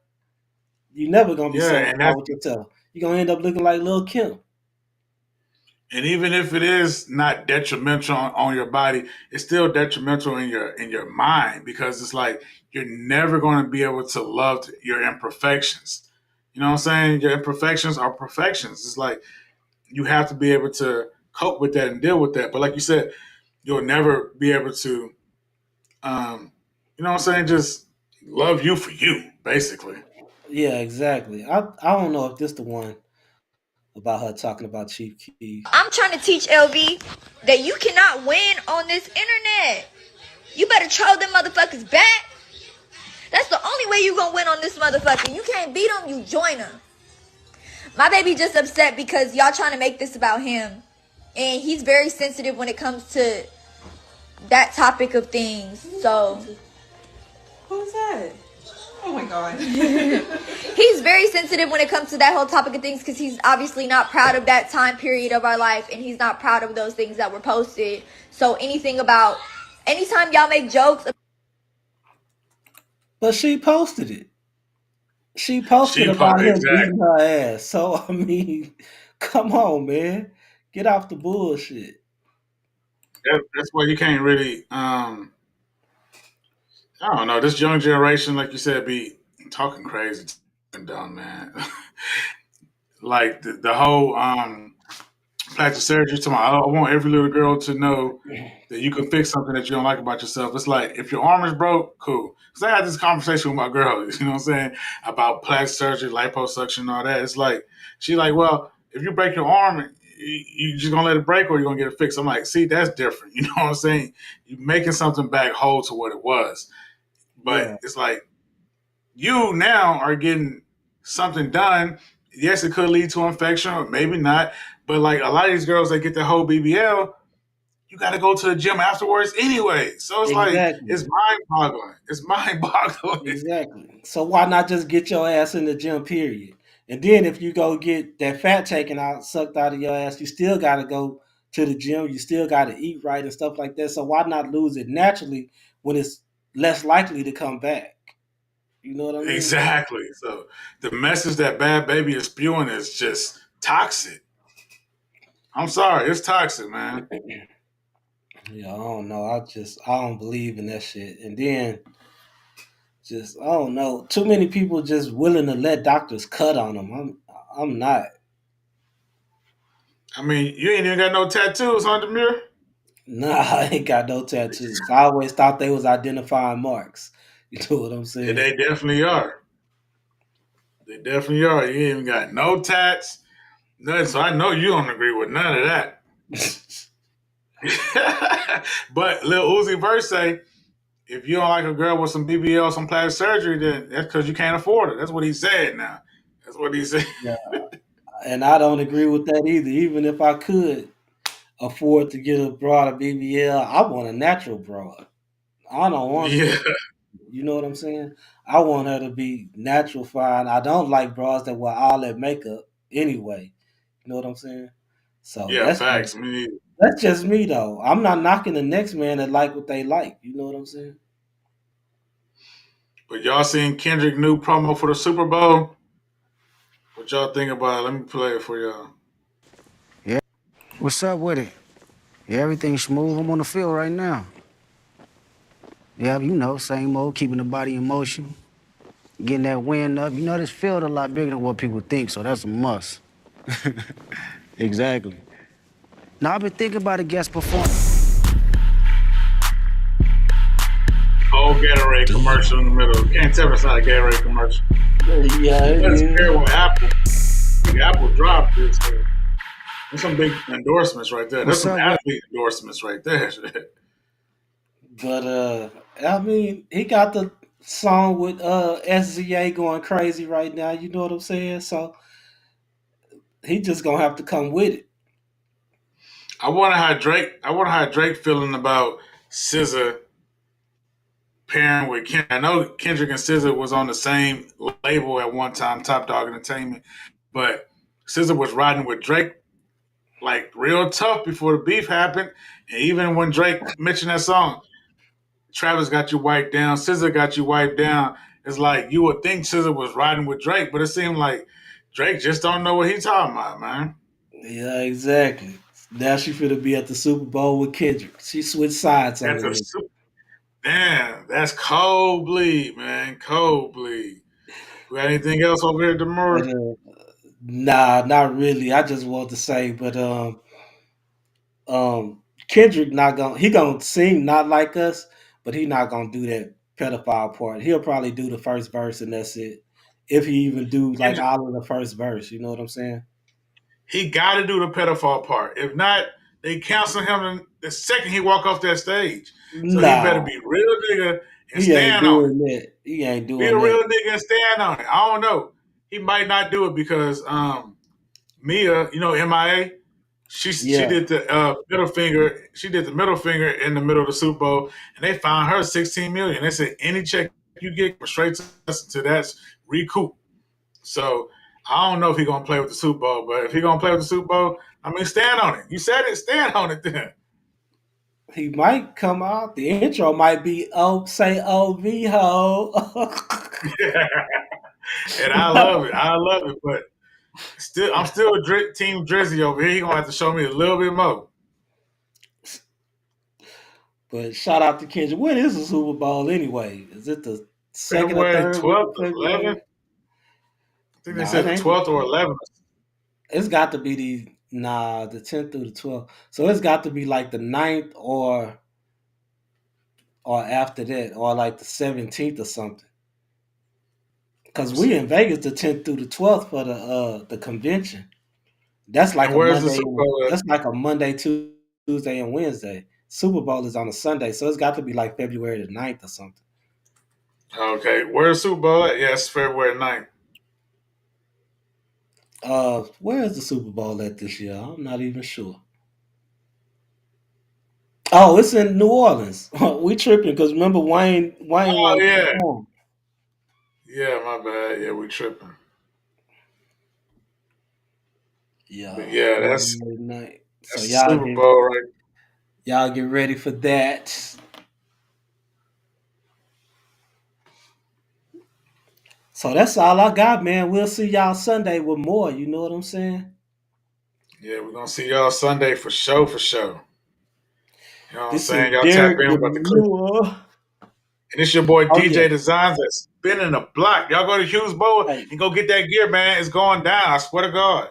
You're never gonna be Yeah, satisfied and that's with yourself. You're gonna end up looking like Lil Kim. and even if it is not detrimental on your body, it's still detrimental in your mind because it's like you're never going to be able to love your imperfections. You know what I'm saying? Your imperfections are perfections. It's like you have to be able to cope with that and deal with that. But like you said, you'll never be able to, you know what I'm saying? Just love you for you, basically. Yeah, exactly. I don't know if this the one about her talking about Chief Keef. I'm trying to teach LV that you cannot win on this internet. You better troll them motherfuckers back. That's the only way you gonna win on this motherfucker. You can't beat them, you join them. My baby just upset because y'all trying to make this about him. And he's very sensitive when it comes to that topic of things. So Who's that? Oh my god. he's very sensitive when it comes to that whole topic of things because he's obviously not proud of that time period of our life, and he's not proud of those things that were posted. So anytime y'all make jokes. But she posted it. She posted She about him exactly. beating her ass. So I mean, Come on, man. Get off the bullshit. That's why you can't really. I don't know. This young generation, like you said, be talking crazy and dumb, man. Like the whole plastic surgery. To I want every little girl to know that you can fix something that you don't like about yourself. It's like if your arm is broke, cool. Because I had this conversation with my girl, you know what I'm saying, about plastic surgery, liposuction, and all that. It's like she's like, well, if you break your arm, you just gonna let it break, or you gonna get it fixed. I'm like, see, that's different. You know what I'm saying? You're making something back whole to what it was, but Yeah, it's like you now are getting something done. Yes, it could lead to infection, or maybe not. But like a lot of these girls that get the whole BBL, you got to go to the gym afterwards anyway. So it's like it's exactly. mind boggling. It's mind boggling. Exactly. So why not just get your ass in the gym, period? And then if you go get that fat taken out, sucked out of your ass, you still got to go to the gym. You still got to eat right and stuff like that. So why not lose it naturally when it's less likely to come back? You know what I mean? Exactly. So the message that Bad Baby is spewing is just toxic. I'm sorry, it's toxic, man. Yeah, I don't know. I don't believe in that shit. And then just I don't know. Too many people just willing to let doctors cut on them. I'm not. I mean, you ain't even got no tattoos on the mirror. Nah, I ain't got no tattoos. I always thought they was identifying marks. You know what I'm Yeah, saying? they definitely are. They definitely are. You ain't even got no tats, nothing. So I know you don't agree with none of that. But Lil Uzi Vert say, if you don't like a girl with some BBL, some plastic surgery, then that's because you can't afford it. That's what he said now. That's what he said. Yeah, and I don't agree with that either. Even if I could afford to get a broad a BBL, I want a natural broad. I don't want, Yeah. you know what I'm saying? I want her to be natural fine. I don't like broads that wear all that makeup anyway. You know what I'm saying? So Yeah, facts. Me neither. that's just me though. I'm not knocking the next man that like what they like. You know what I'm saying? But y'all seen Kendrick new promo for the Super Bowl? What y'all think about it? Let me play it for y'all. Yeah. What's up with it? Yeah, everything's smooth. I'm on the field right now. Yeah, you know, same old, keeping the body in motion, getting that wind up. You know, this field a lot bigger than what people think, so that's a must. Exactly. Now, I've been thinking about a guest performance. Whole Gatorade commercial in the middle. Can't tell us not a Gatorade commercial. Yeah, That's yeah. fair with Apple. I think Apple dropped this. There's some big endorsements right there. There's What's some up with athlete endorsements right there. But I mean, he got the song with SZA going crazy right now. You know what I'm saying? So he just gonna have to come with it. I wonder how Drake feeling about SZA pairing with Kendrick. I know Kendrick and SZA was on the same label at one time, Top Dog Entertainment, but SZA was riding with Drake like real tough before the beef happened. And even when Drake mentioned that song, Travis got you wiped down, SZA got you wiped down. It's like you would think SZA was riding with Drake, but it seemed like Drake just don't know what he's talking about, man. Yeah, exactly. Now she finna be at the Super Bowl with Kendrick. She switched sides on That's the a nigga. damn, that's cold bleed, man. Cold bleed. We got anything else over here, But Demur? nah, not really. I just want to say, but Kendrick not gonna he gonna sing not like us, but he not gonna do that pedophile part. He'll probably do the first verse and that's it. If he even do like Kendrick, all of the first verse, you know what I'm saying? he got to do the pedophile part. If not, they cancel him the second he walk off that stage. So he better Nah, be real nigga and he ain't stand on it. doing that. He ain't Be doing a that. real nigga and stand on it. I don't know. He might not do it because Mia, you know, MIA, she Yeah, did the middle finger. She did the middle finger in the middle of the Super Bowl, and they found her 16 million. They said any check you get straight to us to that's recoup. So I don't know if he's gonna play with the Super Bowl, but if he's gonna play with the Super Bowl, I mean, stand on it. You said it, stand on it then. he might come out. The intro might be oh say OV ho. And I love it. I love it. But I'm still Team Drizzy over here. He gonna have to show me a little bit more. But shout out to Kendrick. When is the Super Bowl anyway? Is it the second or February third week 12th, of February? 11th. I think they No, it said the ain't. 12th or 11th. It's got to be the 10th through the 12th. So it's got to be like the 9th or after that, or like the 17th or something. Because we in Vegas the 10th through the 12th for the convention. That's like And a where's the Monday. Super Bowl at? That's like a Monday, Tuesday, and Wednesday. Super Bowl is on a Sunday, so it's got to be like February the 9th or something. Okay, where's Super Bowl at? Yes, February 9th. Where is the Super Bowl at this year? I'm not even sure. Oh, it's in New Orleans. We tripping because remember Wayne Oh won't yeah, perform. yeah, my bad. Yeah, we tripping. Yeah, But yeah, February 9th. So that's the Super Bowl, right? y'all get ready for that. So that's all I got, man. We'll see y'all Sunday with more. You know what I'm saying? Yeah, we're gonna see y'all Sunday for sure, for sure. You know what I'm This is saying? Y'all tap Derek in with the clip. Demure. And it's your boy Oh yeah. DJ Designs that's spinning the block. Y'all go to Hughes Bowl Hey, and go get that gear, man. It's going down. I swear to God.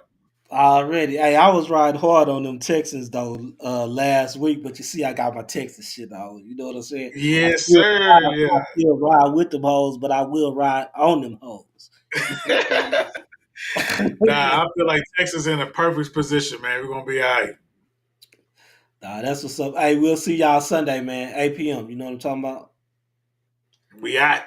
already. Hey, I was riding hard on them Texans though last week, but you see, I got my Texas shit on. You know what I'm saying? Yes, sir. Yeah. I still ride with them hoes, but I will ride on them hoes. Nah, I feel like Texas in a perfect position, man. We're gonna be all right. Nah, that's what's up. Hey, we'll see y'all Sunday, man. 8 p.m. You know what I'm talking about? We out.